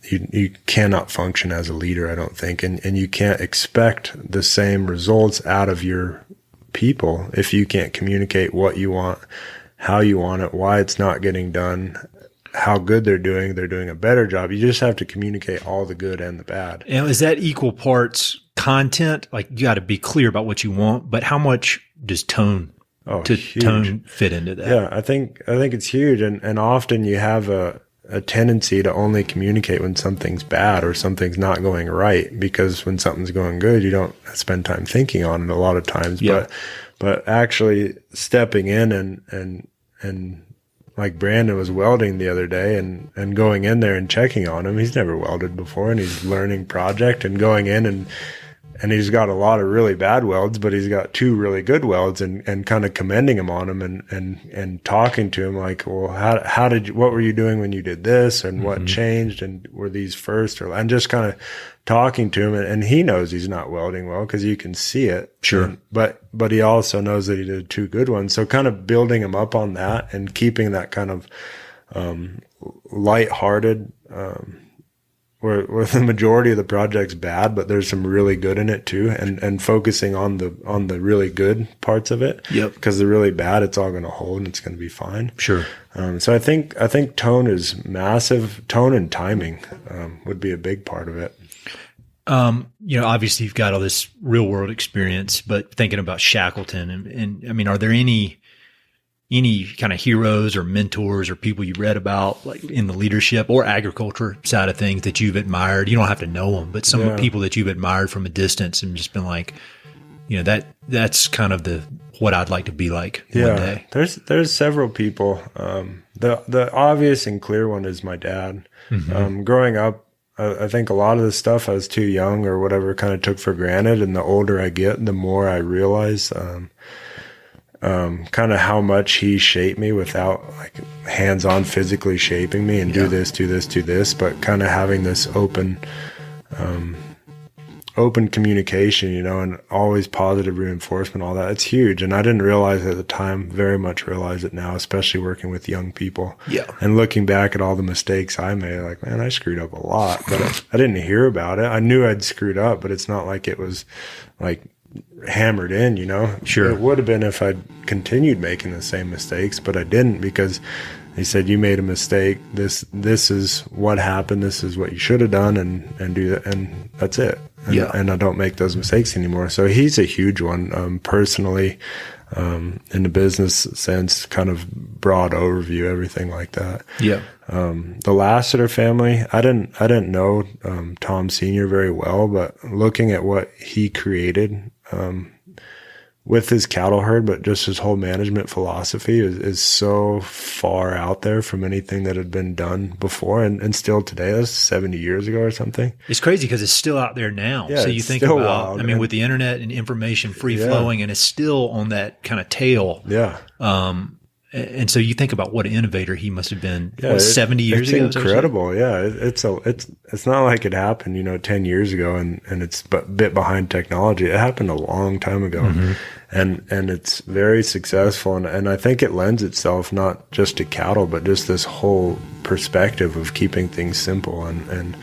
you cannot function as a leader, I don't think. And you can't expect the same results out of your people if you can't communicate what you want, how you want it, why it's not getting done, how good they're doing a better job. You just have to communicate all the good and the bad. And is that equal parts content? Like you got to be clear about what you want, but how much does tone fit into that? Yeah, I think it's huge. And often you have a tendency to only communicate when something's bad or something's not going right, because when something's going good, you don't spend time thinking on it a lot of times. Yeah. But actually stepping in and like Brandon was welding the other day and going in there and checking on him. He's never welded before and he's learning project and going in and he's got a lot of really bad welds, but he's got 2 really good welds and kind of commending him on them and talking to him like, well, what were you doing when you did this and what changed and were these first and just kind of talking to him. And he knows he's not welding well because you can see it. Sure. But he also knows that he did 2 good ones. So kind of building him up on that and keeping that kind of, lighthearted, where the majority of the project's bad, but there's some really good in it too, and focusing on the really good parts of it. Yep. Because the really bad, it's all going to hold and it's going to be fine. Sure. So I think tone is massive. Tone and timing would be a big part of it. Obviously you've got all this real world experience, but thinking about Shackleton and I mean, are there any any kind of heroes or mentors or people you read about, like in the leadership or agriculture side of things that you've admired? You don't have to know them, but some people that you've admired from a distance and just been like, that's kind of what I'd like to be like one day. There's several people. The obvious and clear one is my dad. Growing up, I think a lot of the stuff I was too young or whatever kind of took for granted. And the older I get, the more I realize, kind of how much he shaped me without like hands-on physically shaping me and do this, but kind of having this open communication, and always positive reinforcement, all that. It's huge. And I didn't realize it at the time, very much realize it now, especially working with young people. Yeah. And looking back at all the mistakes I made, like, man, I screwed up a lot, but I didn't hear about it. I knew I'd screwed up, but it's not like it was like hammered in, Sure. It would have been if I'd continued making the same mistakes, but I didn't, because he said, you made a mistake. This is what happened. This is what you should have done, and do that. And that's it. And I don't make those mistakes anymore. So he's a huge one. Personally, in the business sense, kind of broad overview, everything like that. Yeah. The Lassiter family, I didn't know, Tom Sr. very well, but looking at what he created, with his cattle herd, but just his whole management philosophy is so far out there from anything that had been done before and still today. That's 70 years ago or something. It's crazy because it's still out there now. Yeah, so you think about, wild, with the internet and information free flowing, and it's still on that kind of tail. Yeah. And so you think about what an innovator he must have been 70 years ago. It's incredible. Yeah. It's not like it happened, 10 years ago and it's a bit behind technology. It happened a long time ago. Mm-hmm. And it's very successful. And I think it lends itself not just to cattle, but just this whole perspective of keeping things simple and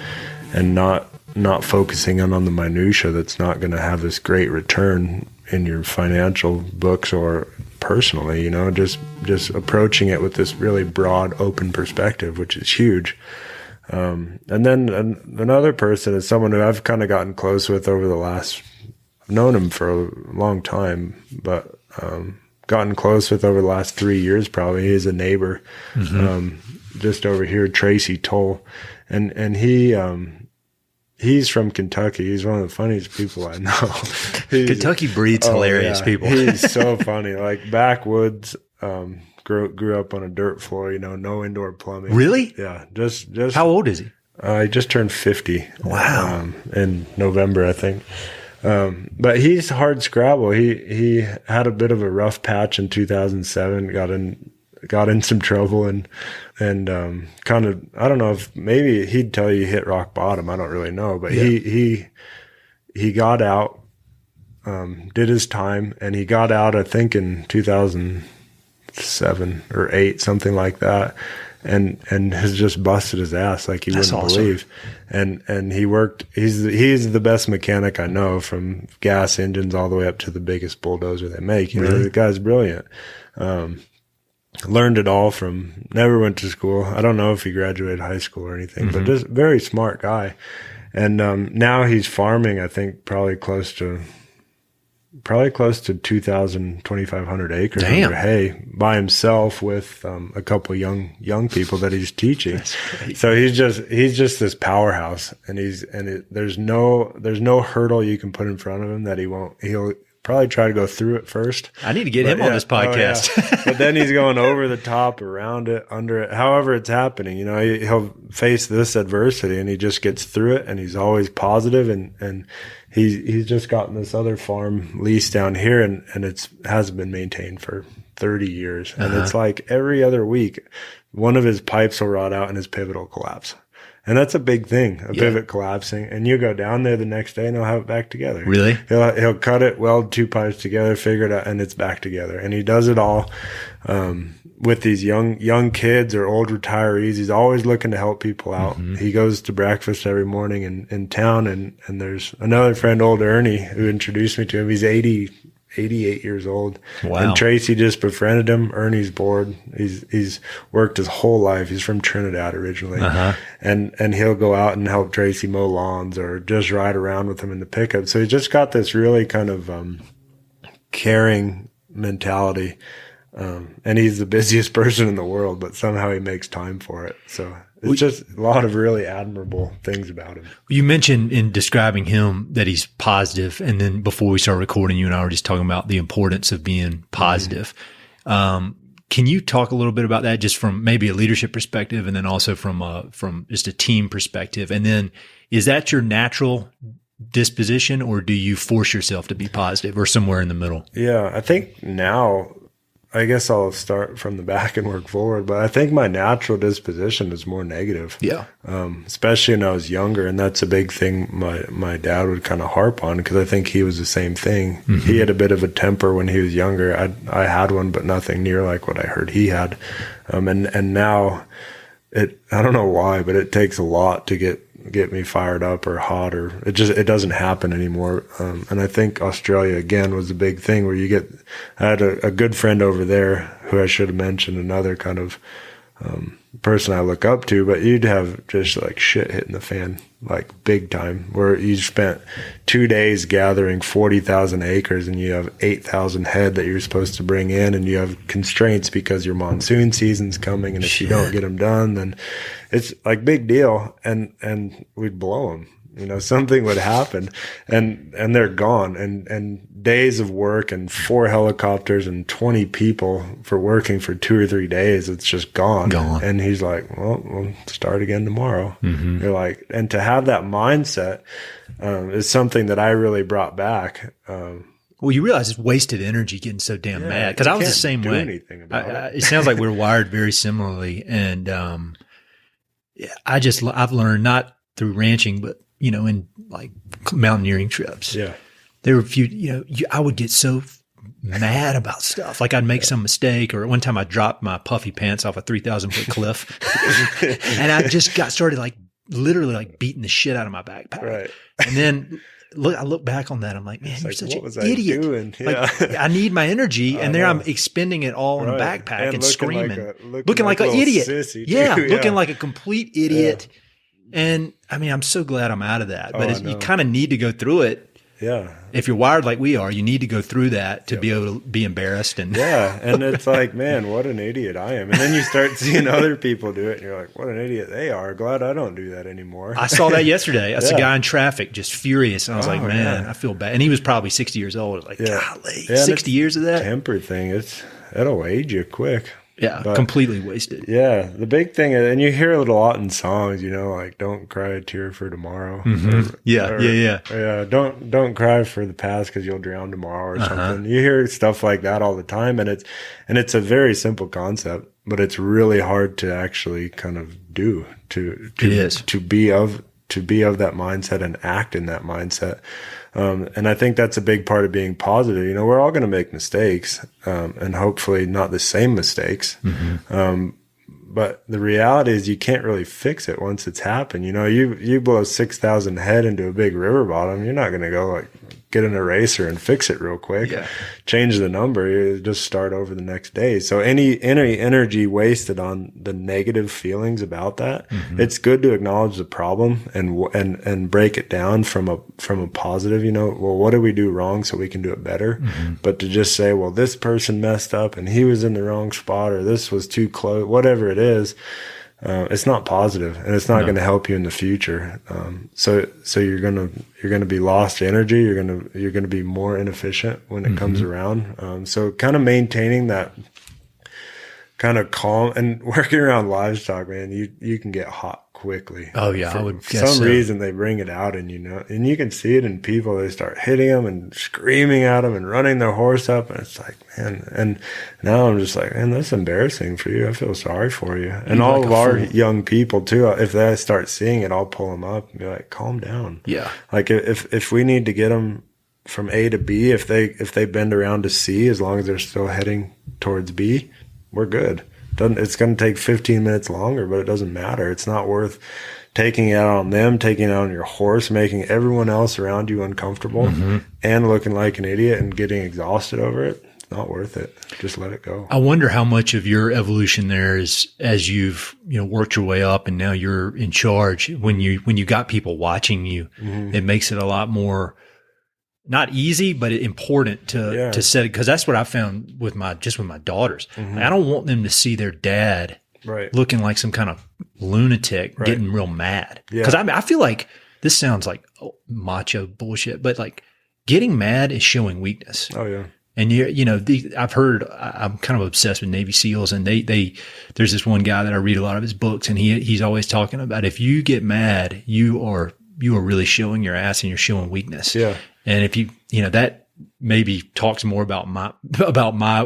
not focusing on the minutia that's not going to have this great return in your financial books or personally, just approaching it with this really broad, open perspective, which is huge. And then another person is someone who I've kind of gotten close with over the last, I've known him for a long time, but gotten close with over the last 3 years probably. He's a neighbor, just over here, Tracy Toll. And he's from Kentucky. He's one of the funniest people I know. Kentucky breeds hilarious people. He's so funny. Like backwoods, grew up on a dirt floor, no indoor plumbing. Really? Yeah. Just how old is he? He just turned 50. Wow. In November, I think. But he's hard scrabble. He had a bit of a rough patch in 2007, got in some trouble and kind of, I don't know if maybe he'd tell you hit rock bottom. I don't really know, but he got out, did his time, and he got out, I think in 2007 or 8, something like that. And has just busted his ass like you wouldn't believe. And he worked, he's the best mechanic I know, from gas engines all the way up to the biggest bulldozer they make. The guy's brilliant. Learned it all from, never went to school. I don't know if he graduated high school or anything, but just very smart guy. And now he's farming, I think probably close to 2,500 acres under hay by himself with a couple young people that he's teaching. So he's just this powerhouse, and there's no hurdle you can put in front of him that he'll probably try to go through it first. I need to get him on this podcast. But then he's going over the top, around it, under it, however it's happening. He'll face this adversity and he just gets through it, and he's always positive, and he's just gotten this other farm lease down here, and it hasn't been maintained for 30 years. And it's like every other week, one of his pipes will rot out and his pivot will collapse. And that's a big thing, pivot collapsing. And you go down there the next day and he'll have it back together. Really? He'll cut it, weld 2 pipes together, figure it out, and it's back together. And he does it all with these young kids or old retirees. He's always looking to help people out. He goes to breakfast every morning in town. And there's another friend, old Ernie, who introduced me to him. He's 88 years old. Wow. And Tracy just befriended him. Ernie's bored. He's worked his whole life. He's from Trinidad originally. And he'll go out and help Tracy mow lawns or just ride around with him in the pickup. So he's just got this really kind of caring mentality And he's the busiest person in the world, but somehow he makes time for it. So it's just a lot of really admirable things about him. You mentioned in describing him that he's positive, and then before we started recording, you and I were just talking about the importance of being positive. Can you talk a little bit about that, just from maybe a leadership perspective, and then also from just a team perspective? And then, is that your natural disposition, or do you force yourself to be positive, or somewhere in the middle? Yeah, I think now, I guess I'll start from the back and work forward, but I think my natural disposition is more negative. Yeah. Especially when I was younger. And that's a big thing my dad would kind of harp on, because I think he was the same thing. Mm-hmm. He had a bit of a temper when he was younger. I had one, but nothing near like what I heard he had. And now I don't know why, but it takes a lot to get me fired up or hot, or it doesn't happen anymore. And I think Australia again was a big thing where I had a good friend over there who I should have mentioned, another kind of person I look up to, but you'd have just like shit hitting the fan, like big time, where you spent 2 days gathering 40,000 acres and you have 8,000 head that you're supposed to bring in, and you have constraints because your monsoon season's coming, and if you don't get them done, then it's like big deal, and we'd blow them. Something would happen, and they're gone, and days of work and 4 helicopters and 20 people for working for 2 or 3 days. It's just gone. And he's like, well, we'll start again tomorrow. Mm-hmm. You're like, and to have that mindset is something that I really brought back. Well, you realize it's wasted energy getting so damn mad. Because I was the same way. Anything about it sounds like we're wired very similarly, and I've learned, not through ranching, but in like mountaineering trips. Yeah. There were a few, I would get so mad about stuff. Like I'd make some mistake, or one time I dropped my puffy pants off a 3,000-foot cliff and I just started like literally like beating the shit out of my backpack. Right. And then I look back on that. I'm like, man, you're such an idiot. Doing? Yeah. Like, I need my energy, and there I'm expending it all in a backpack and screaming, looking like an idiot. Looking like a complete idiot. Yeah. And I mean, I'm so glad I'm out of that, but you kind of need to go through it. Yeah. If you're wired like we are, you need to go through that to be able to be embarrassed. And and it's like, man, what an idiot I am. And then you start seeing other people do it, and you're like, what an idiot they are. Glad I don't do that anymore. I saw that yesterday. I saw a guy in traffic just furious. And I was like, man, I feel bad. And he was probably 60 years old. Like, golly, 60 years of that? Temper thing, it'll age you quick. Yeah, but completely wasted. Yeah, the big thing, and you hear it a lot in songs, like "Don't cry a tear for tomorrow." Mm-hmm. Yeah. Don't cry for the past because you'll drown tomorrow, or something. You hear stuff like that all the time, and it's a very simple concept, but it's really hard to actually kind of do to be of that mindset and act in that mindset. And I think that's a big part of being positive. We're all going to make mistakes, and hopefully not the same mistakes. Mm-hmm. But the reality is you can't really fix it once it's happened. You blow 6,000 head into a big river bottom. You're not going to go like get an eraser and fix it real quick. Yeah. Change the number. You just start over the next day. So any energy wasted on the negative feelings about that, it's good to acknowledge the problem and break it down from a positive, well, what did we do wrong so we can do it better? Mm-hmm. But to just say, well, this person messed up and he was in the wrong spot, or this was too close, whatever it is, it's not positive, and it's not going to help you in the future. So you're gonna be lost energy. You're gonna be more inefficient when it comes around. So kind of maintaining that kind of calm and working around livestock, man, you can get hot quickly. Oh yeah, I would guess for some reason they bring it out, and and you can see it in people. They start hitting them and screaming at them and running their horse up, and it's like, man. And now I'm just like, man, that's embarrassing for you. I feel sorry for you. And all of our young people too. If they start seeing it, I'll pull them up and be like, calm down. Yeah. Like if we need to get them from A to B, if they bend around to C, as long as they're still heading towards B, we're good. It's going to take 15 minutes longer, but it doesn't matter. It's not worth taking it out on them, taking it out on your horse, making everyone else around you uncomfortable, and looking like an idiot and getting exhausted over it. It's not worth it. Just let it go. I wonder how much of your evolution there is as you've worked your way up and now you're in charge. When you got people watching you, it makes it a lot more not easy, but important to set it. Cause that's what I found with my daughters. Mm-hmm. Like, I don't want them to see their dad looking like some kind of lunatic, getting real mad. Yeah. Cause I feel like this sounds like macho bullshit, but like getting mad is showing weakness. Oh yeah. And I've heard, I'm kind of obsessed with Navy SEALs, and there's this one guy that I read a lot of his books, and he's always talking about, if you get mad, you are really showing your ass and you're showing weakness. Yeah. And if that maybe talks more about my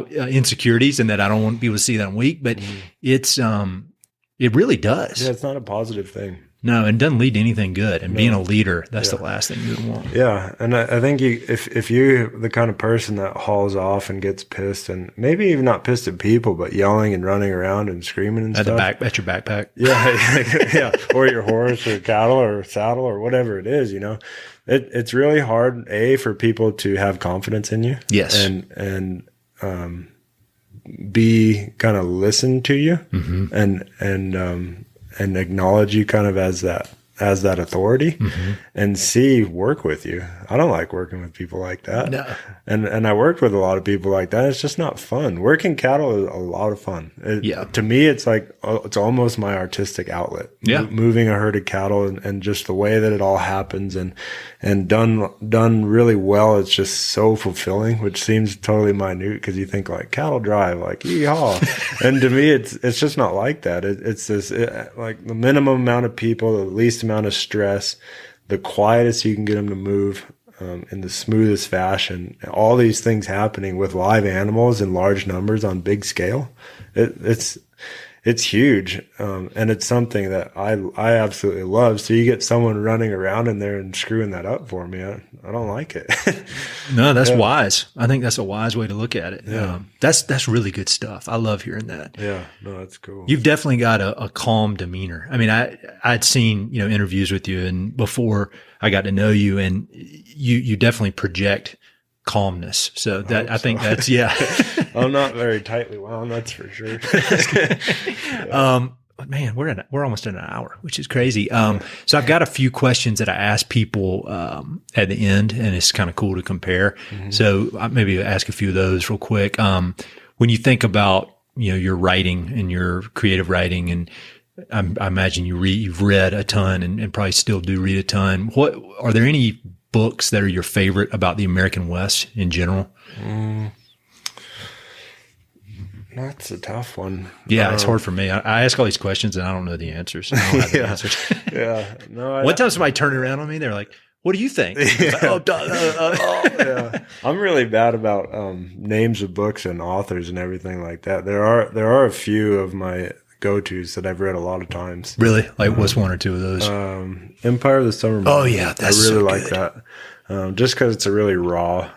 insecurities, and that I don't want people to see that I'm weak, but it really does. Yeah. It's not a positive thing. No, and it doesn't lead to anything good. And being a leader, that's the last thing you would want. Yeah. And I think if you're the kind of person that hauls off and gets pissed, and maybe even not pissed at people, but yelling and running around and screaming and stuff. At your backpack. Yeah. Yeah. Or your horse or cattle or saddle or whatever it is, it's really hard, for people to have confidence in you. Yes. And be kind of listen to you and acknowledge you kind of as that authority and work with you. I don't like working with people like that. No. And I worked with a lot of people like that. It's just not fun. Working cattle is a lot of fun. To me, it's like, it's almost my artistic outlet. Yeah. Moving a herd of cattle and just the way that it all happens and done really well. It's just so fulfilling, which seems totally minute because you think like cattle drive, like yeehaw. And to me, it's just not like that. It's this, like the minimum amount of people, the least amount of stress, the quietest you can get them to move in the smoothest fashion. All these things happening with live animals in large numbers on big scale. It's huge. And it's something that I absolutely love. So you get someone running around in there and screwing that up for me. I don't like it. No, that's wise. I think that's a wise way to look at it. Yeah. That's really good stuff. I love hearing that. Yeah. No, that's cool. You've definitely got a calm demeanor. I mean, I'd seen, interviews with you, and before I got to know you, and you definitely project calmness. So I think that's, yeah. I'm not very tightly wound, that's for sure. But man, we're almost at an hour, which is crazy. So I've got a few questions that I ask people at the end, and it's kind of cool to compare. Mm-hmm. So maybe ask a few of those real quick. When you think about your writing and your creative writing, and I imagine you've read a ton and probably still do read a ton. What are there any books that are your favorite about the American West in general? That's a tough one. Yeah, it's hard for me. I ask all these questions and I don't know the answers. I don't have the answers. Yeah. No. One time somebody turned around on me. They're like, "What do you think?" Yeah. Like, yeah. I'm really bad about names of books and authors and everything like that. There are a few of my go-tos that I've read a lot of times. Really? Like what's one or two of those? Empire of the Summer Moon. Oh yeah, that's I really like that. Just because it's a really raw,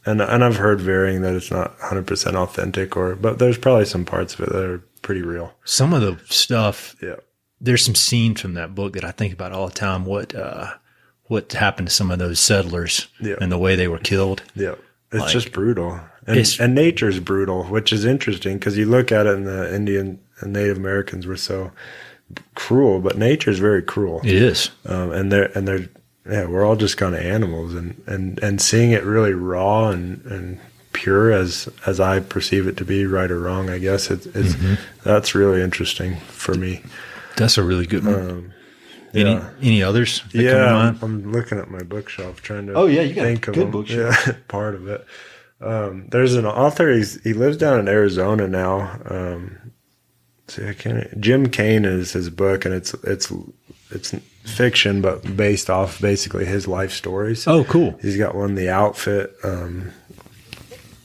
and I've heard varying that it's not 100% authentic, but there's probably some parts of it that are pretty real. Some of the stuff. Yeah. There's some scenes from that book that I think about all the time. What happened to some of those settlers and the way they were killed? Yeah. It's just brutal. And nature's brutal, which is interesting because you look at it and the Indian and Native Americans were so cruel, but nature's very cruel. It is. And we're all just kind of animals, and seeing it really raw and pure as I perceive it to be, right or wrong, I guess that's really interesting for me. That's a really good one. Any others? Yeah, I'm looking at my bookshelf trying to think of them. Bookshelf. Yeah, part of it. There's an author. He lives down in Arizona now. Jim Kane is his book, and it's fiction, but based off basically his life stories. Oh, cool. He's got one, The Outfit, and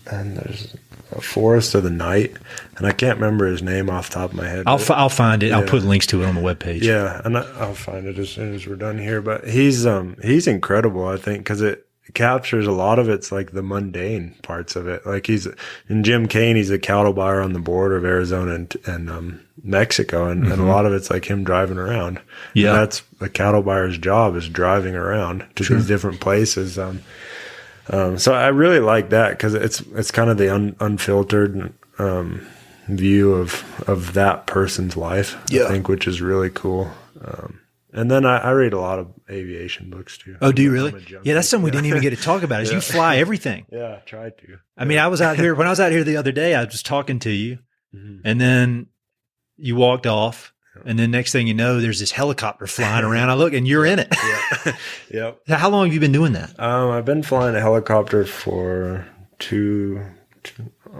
there's A Forest of the Night, and I can't remember his name off the top of my head. I'll find it. Yeah. I'll put links to it on the webpage. Yeah, and I'll find it as soon as we're done here. But he's incredible, I think, because it captures a lot of it's like the mundane parts of it. Like in Jim Kane, he's a cattle buyer on the border of Arizona and Mexico, and a lot of it's like him driving around. Yeah, and that's a cattle buyer's job, is driving around to these different places. So I really like that because it's kind of the unfiltered view of that person's life. I think, which is really cool. And then I read a lot of aviation books too. Oh, do you really? Yeah, that's something we didn't even get to talk about is you fly everything. Yeah, I tried to. I mean, when I was out here the other day, I was talking to you and then you walked off and then next thing you know, there's this helicopter flying around. I look and you're in it. Yeah. Yep. How long have you been doing that? I've been flying a helicopter for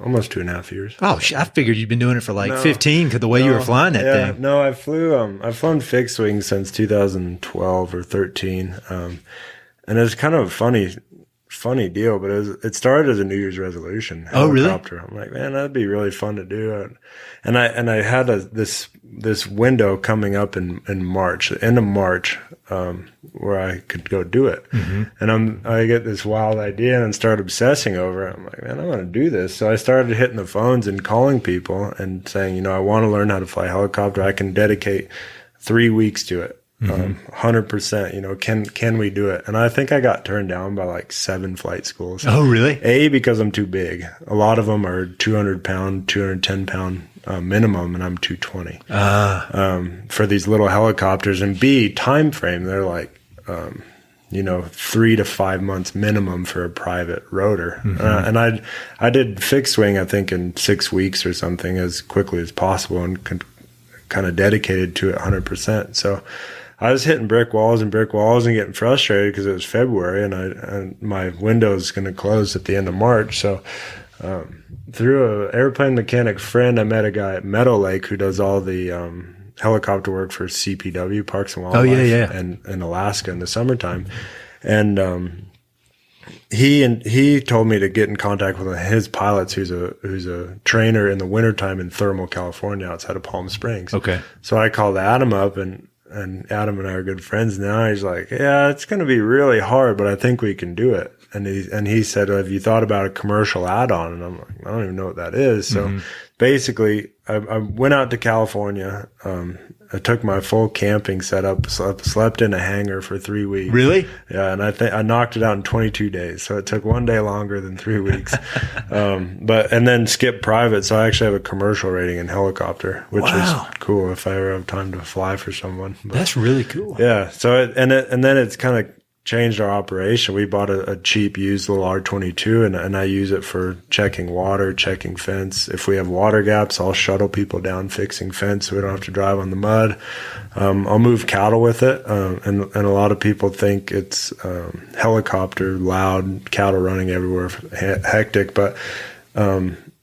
almost 2.5 years. Oh, I figured you'd been doing it for like 15 because the way you were flying that thing. No, I've flown fixed wing since 2012 or 13. And it's kind of a funny deal, but it started as a New Year's resolution. Oh, really? I'm like, man, that'd be really fun to do. And I had this window coming up in March, the end of March, where I could go do it. And I get this wild idea and start obsessing over it. I'm like, man, I want to do this. So I started hitting the phones and calling people and saying, I want to learn how to fly a helicopter. I can dedicate 3 weeks to it. 100%, can we do it? And I think I got turned down by like 7 flight schools. Oh, really? Because I'm too big. A lot of them are 200 pound, 210 pound minimum, and I'm 220 for these little helicopters. And B, time frame, they're like, 3 to 5 months minimum for a private rotor. And I did fixed wing, I think, in 6 weeks or something as quickly as possible and kind of dedicated to it 100%. So I was hitting brick walls and getting frustrated because it was February and my window is going to close at the end of March. So through an airplane mechanic friend, I met a guy at Meadow Lake who does all the helicopter work for CPW, Parks and Wildlife, and in Alaska in the summertime. And he told me to get in contact with his pilots, who's a trainer in the wintertime in Thermal, California, outside of Palm Springs. Okay. So I called Adam up, and Adam and I are good friends now. He's like, yeah, it's going to be really hard, but I think we can do it. And he said, well, have you thought about a commercial add-on? And I'm like, I don't even know what that is. So basically, I went out to California. I took my full camping setup, slept in a hangar for 3 weeks. Really? Yeah, and I knocked it out in 22 days. So it took 1 day longer than 3 weeks. And then skipped private. So I actually have a commercial rating in helicopter, which is cool if I ever have time to fly for someone. But, that's really cool. Yeah. So and then it's kind of changed our operation. We bought a cheap used little R22 and I use it for checking water, checking fence. If we have water gaps, I'll shuttle people down fixing fence so we don't have to drive on the mud. I'll move cattle with it. And a lot of people think it's helicopter, loud, cattle running everywhere, hectic, but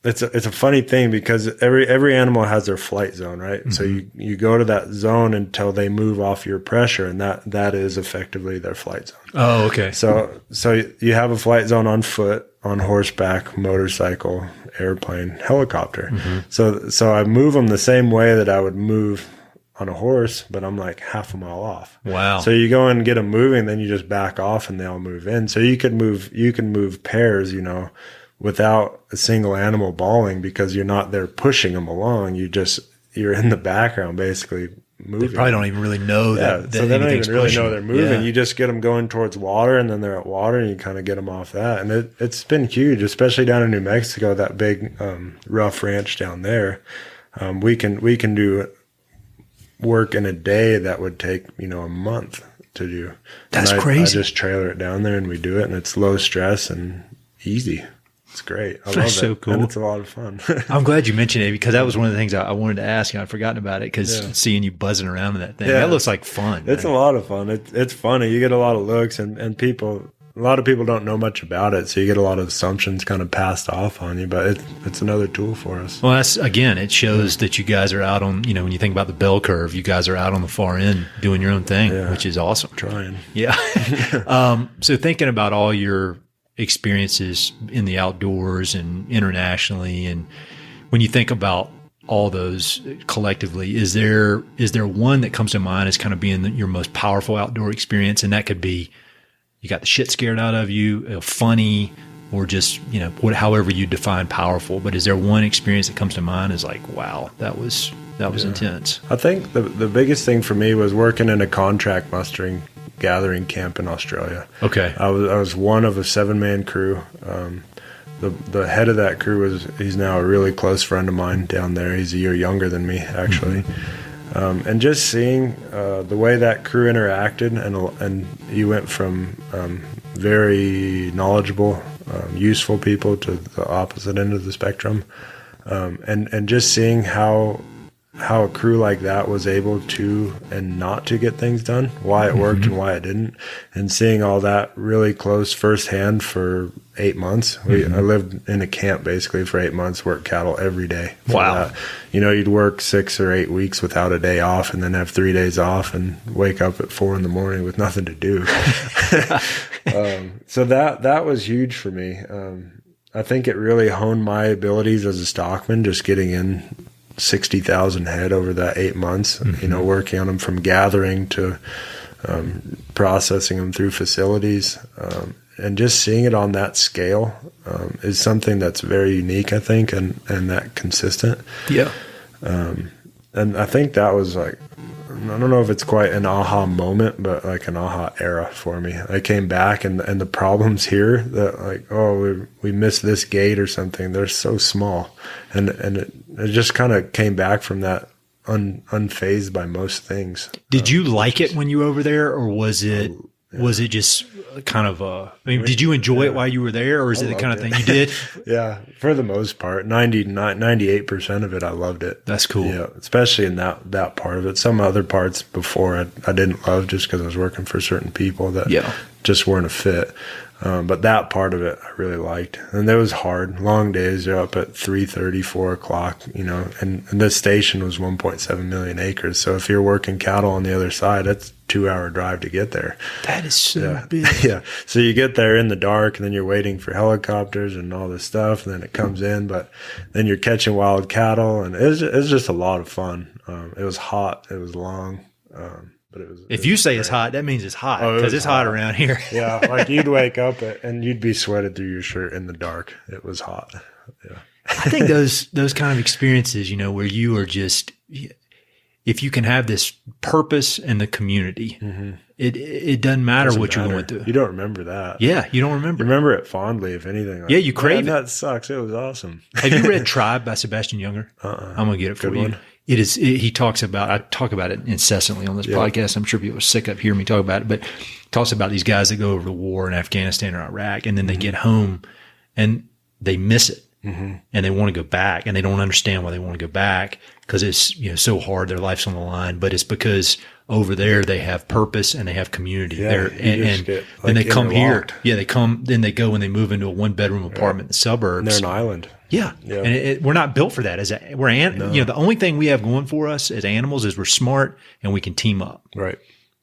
it's a funny thing because every animal has their flight zone, right? So you go to that zone until they move off your pressure, and that is effectively their flight zone. Oh, okay. So you have a flight zone on foot, on horseback, motorcycle, airplane, helicopter. So I move them the same way that I would move on a horse, but I'm like half a mile off. Wow. So you go and get them moving, then you just back off and they all move in. So you can move pairs, without a single animal bawling because you're not there pushing them along. You're in the background basically moving. They probably don't even really know that. So they don't even really know they're moving. Yeah. You just get them going towards water and then they're at water and you kind of get them off that. And it's been huge, especially down in New Mexico, that big rough ranch down there. We can do work in a day that would take, a month to do. That's I crazy. just trailer it down there and we do it and it's low stress and easy. It's great. I love That's it. so cool. And it's a lot of fun. I'm glad you mentioned it because that was one of the things I wanted to ask you. I'd forgotten about it because seeing you buzzing around in that thing, that looks like fun. It's a lot of fun. It's funny. You get a lot of looks and a lot of people don't know much about it. So you get a lot of assumptions kind of passed off on you, but it's another tool for us. Well, it shows that you guys are out on, when you think about the bell curve, you guys are out on the far end doing your own thing, which is awesome. Trying. Yeah. So thinking about all your experiences in the outdoors and internationally, and when you think about all those collectively, is there one that comes to mind as kind of being your most powerful outdoor experience? And that could be you got the shit scared out of you, funny, or just however you define powerful. But is there one experience that comes to mind as like, wow, that was intense? I think the biggest thing for me was working in a contract mustering gathering camp in Australia. Okay. I was one of a 7-man crew. The head of that crew he's now a really close friend of mine down there. He's a year younger than me, actually. And just seeing the way that crew interacted, and you went from very knowledgeable, useful people to the opposite end of the spectrum, and just seeing how a crew like that was able to and not to get things done, why it worked and why it didn't, and seeing all that really close firsthand for 8 months. I lived in a camp basically for 8 months, worked cattle every day. Wow. You'd work 6 or 8 weeks without a day off, and then have 3 days off and wake up at 4 a.m. with nothing to do. So that was huge for me. I think it really honed my abilities as a stockman, just getting in 60,000 head over that 8 months, working on them from gathering to processing them through facilities. And just seeing it on that scale is something that's very unique, I think, and that consistent. Yeah. And I think that was like, I don't know if it's quite an aha moment, but like an aha era for me. I came back and the problems here that like, oh, we missed this gate or something, they're so small. And it just kind of came back from that unfazed by most things. Did you like it when you were over there, or was it just kind of did you enjoy it while you were there, or is it the kind of thing you did? Yeah, for the most part, 98% of it, I loved it. That's cool. Yeah, especially in that part of it. Some other parts before I didn't love, just because I was working for certain people that just weren't a fit. But that part of it I really liked. And it was hard. Long days. You're up at 3:30, 4 o'clock, and this station was 1.7 million acres. So if you're working cattle on the other side, that's a 2-hour drive to get there. That is so big. Yeah. So you get there in the dark, and then you're waiting for helicopters and all this stuff, and then it comes in, but then you're catching wild cattle, and it was just a lot of fun. It was hot. It was long. But if you say it's hot, that means it's hot, because it's hot around here. Yeah, like you'd wake up and you'd be sweated through your shirt in the dark. It was hot. Yeah, I think those kind of experiences, where you are just, if you can have this purpose in the community, it doesn't matter what you're going through. You don't remember that. Yeah, you don't remember. You remember it fondly, if anything. Like, yeah, you crave it. That sucks. It was awesome. Have you read Tribe by Sebastian Junger? I'm gonna get it for you. It is. He talks about. I talk about it incessantly on this podcast. I'm sure people are sick of hearing me talk about it, but talks about these guys that go over to war in Afghanistan or Iraq, and then they get home and they miss it, and they want to go back, and they don't understand why they want to go back, because it's so hard. Their life's on the line, but it's because over there they have purpose and they have community. Yeah, and they come here. Yeah, they come. Then they go and they move into a 1-bedroom apartment in the suburbs. And they're an island. Yeah. And we're not built for that. The only thing we have going for us as animals is we're smart and we can team up. Right.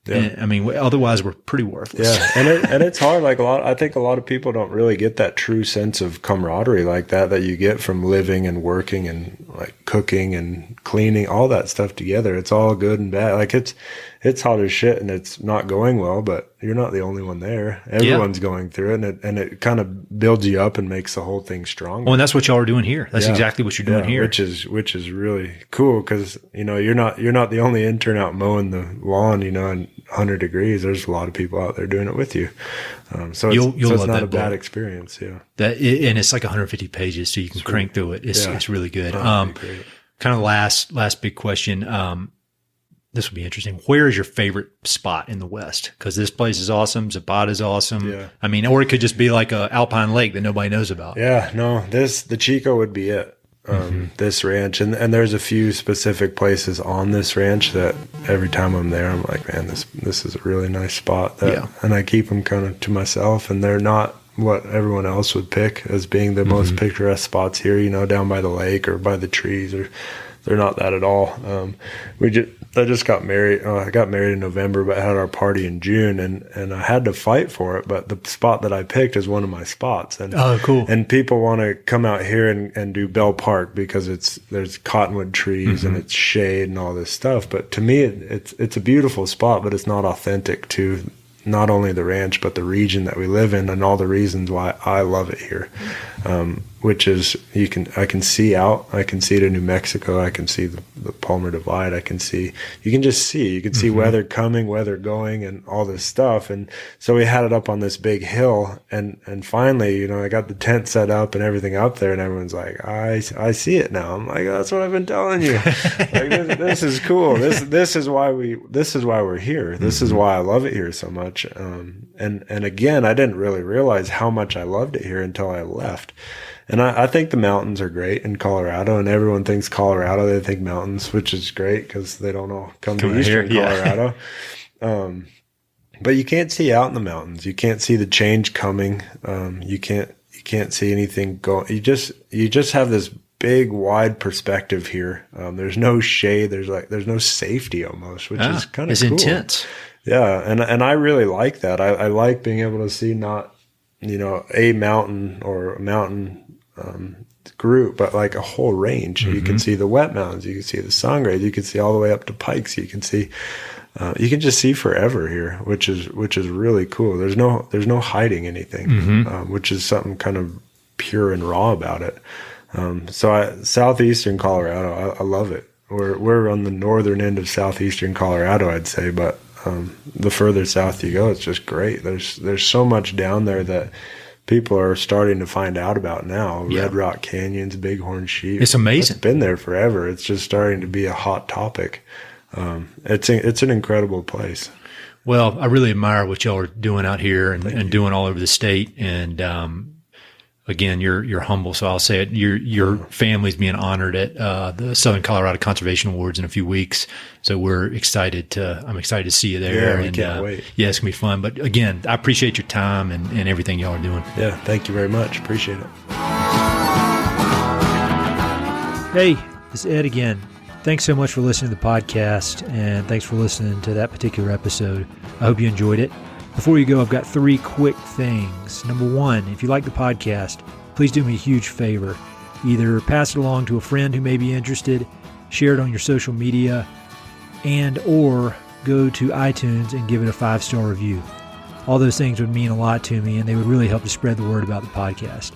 Yeah. And, otherwise we're pretty worthless. Yeah. And it's hard. Like I think a lot of people don't really get that true sense of camaraderie like that you get from living and working and like cooking and cleaning, all that stuff together. It's all good and bad. Like it's hot as shit and it's not going well, but you're not the only one there. Everyone's going through it, and it kind of builds you up and makes the whole thing stronger. Well, and that's what y'all are doing here. That's exactly what you're doing here. Which is really cool, because, you're not the only intern out mowing the lawn, in 100 degrees. There's a lot of people out there doing it with you. So it's not a bad experience. Yeah. And it's like 150 pages, so you can crank through it. It's really good. Kind of last big question. This will be interesting. Where is your favorite spot in the West? Because this place is awesome. Zapata is awesome. Yeah. I mean, or it could just be like a alpine lake that nobody knows about. Yeah, no, the Chico would be it. This ranch. And there's a few specific places on this ranch that every time I'm there, I'm like, man, this is a really nice spot. And I keep them kind of to myself, and they're not what everyone else would pick as being the most picturesque spots here, down by the lake or by the trees, or they're not that at all. I just got married. I got married in November, but had our party in June, and I had to fight for it. But the spot that I picked is one of my spots. And, oh, cool. And people want to come out here and do Bell Park because there's cottonwood trees and it's shade and all this stuff. But to me, it's a beautiful spot, but it's not authentic to not only the ranch, but the region that we live in and all the reasons why I love it here. which is I can see out. I can see to New Mexico. I can see the Palmer Divide. You can see weather coming, weather going, and all this stuff. And so we had it up on this big hill, and finally, I got the tent set up and everything up there, and everyone's like, I see it now. I'm like, that's what I've been telling you. Like, this is cool. This is why we're here. This is why I love it here so much. And again, I didn't really realize how much I loved it here until I left. And I think the mountains are great in Colorado, and everyone thinks Colorado, they think mountains, which is great because they don't all come to eastern Colorado. But you can't see out in the mountains. You can't see the change coming. You can't see anything going. You just have this big, wide perspective here. There's no shade. There's no safety almost, which is kind of cool. It's intense. Yeah. And I really like that. I like being able to see not, a mountain or a mountain group, but like a whole range. You can see the wet mountains, you can see the Sangre, you can see all the way up to Pikes, you can just see forever here, which is really cool. There's no hiding anything, which is something kind of pure and raw about it. Southeastern Colorado, I love it. We're on the northern end of southeastern Colorado, I'd say, but the further south you go, it's just great. There's so much down there that people are starting to find out about now. Red Rock Canyons, Bighorn Sheep. It's amazing. It's been there forever. It's just starting to be a hot topic. It's an incredible place. Well, I really admire what y'all are doing out here and doing all over the state. And again, you're humble, so I'll say it. Your family's being honored at the Southern Colorado Conservation Awards in a few weeks, so I'm excited to see you there. Yeah, we can't wait. Yeah, it's gonna be fun. But again, I appreciate your time and everything y'all are doing. Yeah, thank you very much. Appreciate it. Hey, it's Ed again. Thanks so much for listening to the podcast, and thanks for listening to that particular episode. I hope you enjoyed it. Before you go, I've got 3 quick things. Number 1, if you like the podcast, please do me a huge favor. Either pass it along to a friend who may be interested, share it on your social media, or go to iTunes and give it a 5-star review. All those things would mean a lot to me, and they would really help to spread the word about the podcast.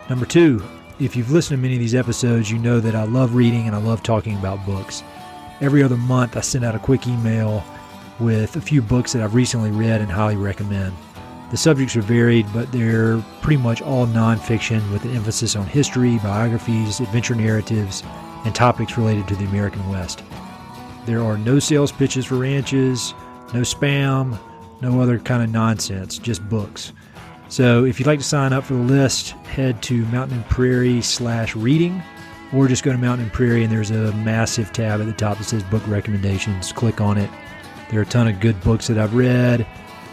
Number 2, if you've listened to many of these episodes, you know that I love reading and I love talking about books. Every other month, I send out a quick email with a few books that I've recently read and highly recommend. The subjects are varied, but they're pretty much all nonfiction with an emphasis on history, biographies, adventure narratives, and topics related to the American West. There are no sales pitches for ranches, no spam, no other kind of nonsense, just books. So if you'd like to sign up for the list, head to Mountain and Prairie/reading, or just go to Mountain and Prairie and there's a massive tab at the top that says book recommendations. Click on it. There are a ton of good books that I've read.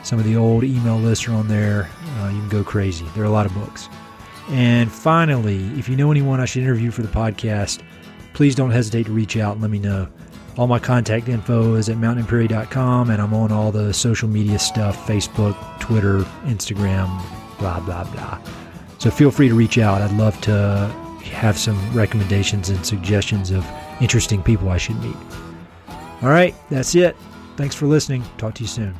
Some of the old email lists are on there. You can go crazy. There are a lot of books. And finally, if you know anyone I should interview for the podcast, please don't hesitate to reach out and let me know. All my contact info is at mountainandprairie.com, and I'm on all the social media stuff, Facebook, Twitter, Instagram, blah, blah, blah. So feel free to reach out. I'd love to have some recommendations and suggestions of interesting people I should meet. All right, that's it. Thanks for listening. Talk to you soon.